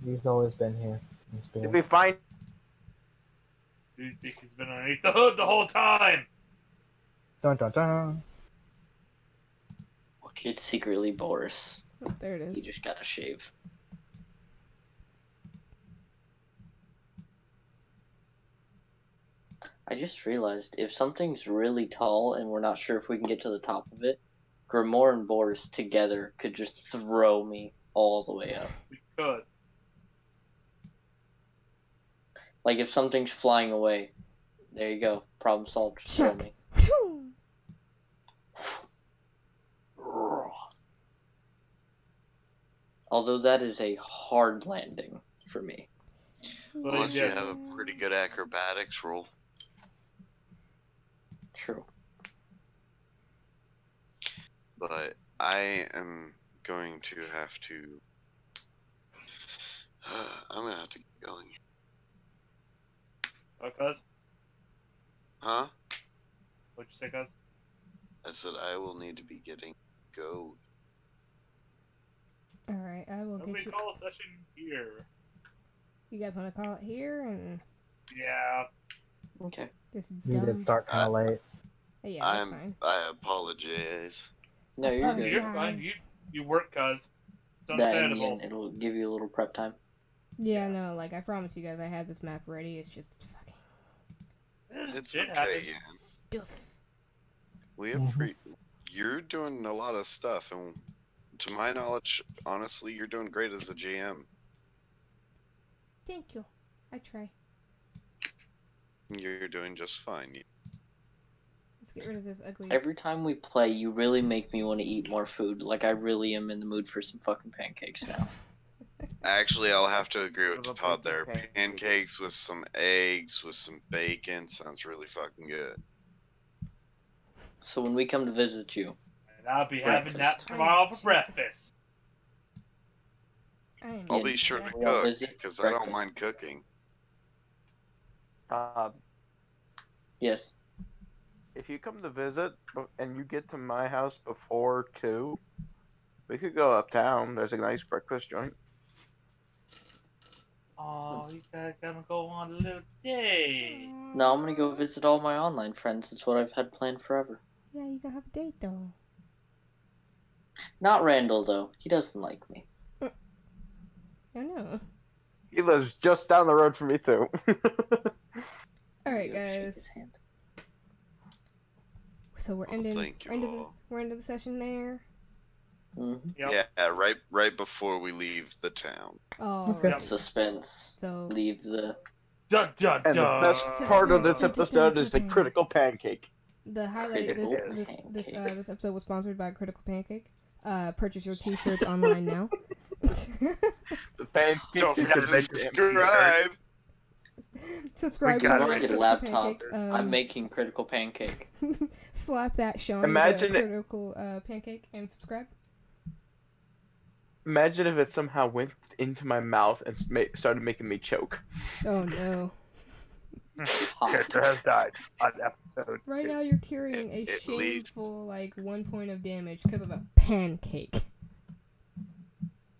He's always been here in Did spirit. we find? You think he's been underneath the hood the whole time? Dun dun dun. It's secretly Boris. Oh, there it You is. just gotta shave. I just realized if something's really tall and we're not sure if we can get to the top of it, Grimoire and Boris together could just throw me all the way up. We could. Like if something's flying away, there you go. Problem solved. Just throw Check. me. Although that is a hard landing for me. Well, Unless you yes. have a pretty good acrobatics roll. True. But I am going to have to. I'm gonna have to get going. What, cuz? Huh? What'd you say, cuz? I said I will need to be getting go. Alright, I will Nobody get you. call a session here. You guys want to call it here and Yeah. Okay. this We dumb. did start kind of late. Yeah, that's fine. I apologize. No, you're Oh, good. You're fine. You work, cuz. It's That and understandable. it'll give you a little prep time. Yeah, no, like I promise you guys, I had this map ready. It's just fucking It's Shit okay, happens. Ian. stuff. We have you're doing a lot of stuff, and to my knowledge, honestly, you're doing great as a GM. Thank you. I try. You're doing just fine. Let's get rid of this ugly. Every time we play, you really make me want to eat more food. Like, I really am in the mood for some fucking pancakes now. Actually, I'll have to agree with What about Todd there. baking Pancakes with some eggs, with some bacon, sounds really fucking good. So when we come to visit you, And I'll be having that Breakfast. tomorrow for breakfast. I am I'll be sure to exactly- Well, cook, is it because I don't breakfast? mind cooking. yes, If you come to visit and you get to my house before 2, we could go uptown. There's a nice breakfast joint. Oh, you guys gonna go on a little day. no, I'm gonna go visit all my online friends. It's what I've had planned forever. Yeah, you gonna have a date though. Not Randall though. He doesn't like me. I know. He lives just down the road from me too. All right, Go shake guys. his hand. So we're Oh, ending. thank you all. We're ending the session there. Mhm. Yep. Yeah, right before we leave the town. Oh, Okay. right. Suspense. So Leave the. Dun dun And the dun. best part of this episode is the critical pancake. the highlight Critical this pancake. this episode was sponsored by Critical Pancake. Purchase your T-shirts online now. The pancake. Don't is forget to gonna subscribe. Subscribe We to got the it. Get a Critical laptop. Pancakes. I'm making critical pancake. Slap that Sean Imagine it- Critical Pancake and subscribe. Imagine if it somehow went into my mouth and started making me choke. Oh no. Character has died on episode Right 2. now you're carrying a At least- shameful like 1 point of damage because of a pancake.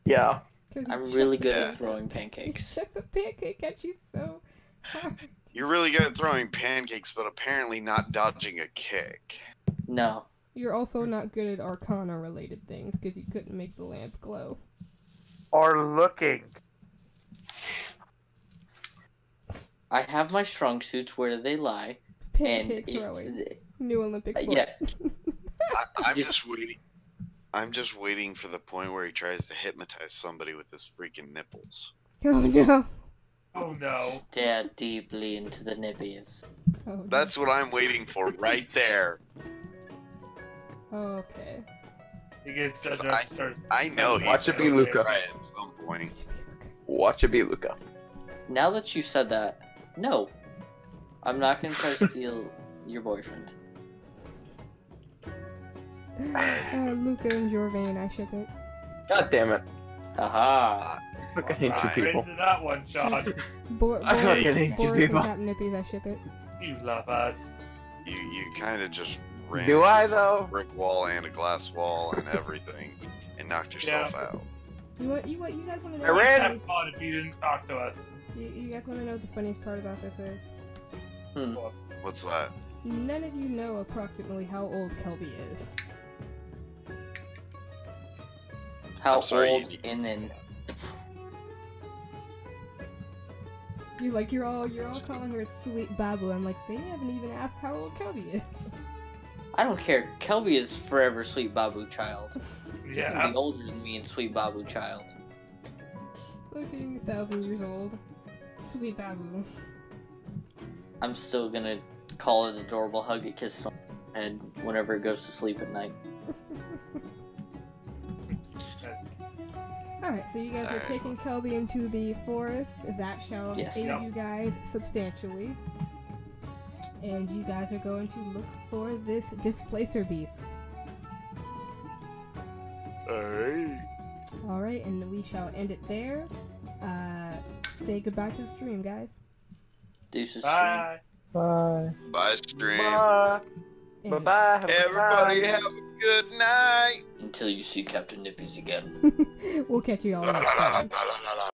Yeah. 'Cause you I'm chucked really the good Yeah. at throwing You pancakes. chucked the pancake at you so hard. You're really good at throwing pancakes, but apparently not dodging a kick. No. You're also not good at Arcana related things because you couldn't make the lamp glow. Or looking. I have my strong suits. Where do they lie? Pancake and throwing. if New Olympic sport. yeah, I'm just waiting. I'm just waiting for the point where he tries to hypnotize somebody with his freaking nipples. Oh no. Oh no. stare deeply into the nibbies. Oh, no. That's what I'm waiting for right there. Okay. He gets Because starts. I know he's Watch it be gonna Luca. try at some point. Watch it be Luca. Now that you said that, no, I'm not gonna try to steal your boyfriend. Luca and Jorvan, I ship it. God damn it. Haha. I fucking hate you Alright. people. Into that one, Sean. I fucking hate you Boris and people. Captain Nippies, I ship it. You love us. You kind of just ran Do into I, a though? brick wall and a glass wall and everything, and knocked yourself out. You guys want to know? I what ran- the Have fun if you didn't talk to us. You guys want to know what the funniest part about this is? What's that? None of you know approximately how old Kelby is. How I'm sorry, old you- in an You're all calling her sweet Babu. I'm like, they haven't even asked how old Kelby is. I don't care. Kelby is forever Sweet Babu child. You can Yeah. be older than me and Sweet Babu child. Looking 1,000 years old. Sweet Babu. I'm still gonna call it adorable, hug it, kiss it on the head whenever it goes to sleep at night. Alright, so you guys are Alright. taking Kelby into the forest. That shall Yes. aid Yep. you guys substantially. And you guys are going to look for this displacer beast. Alright. Alright, and we shall end it there. Say goodbye to the stream, guys. Deuces. Bye. Bye. Bye, stream. Bye. And Bye-bye. Have a good Everybody time. have a good night. Until you see Captain Nippies again. we'll catch you all next time. La, la, la, la, la, la.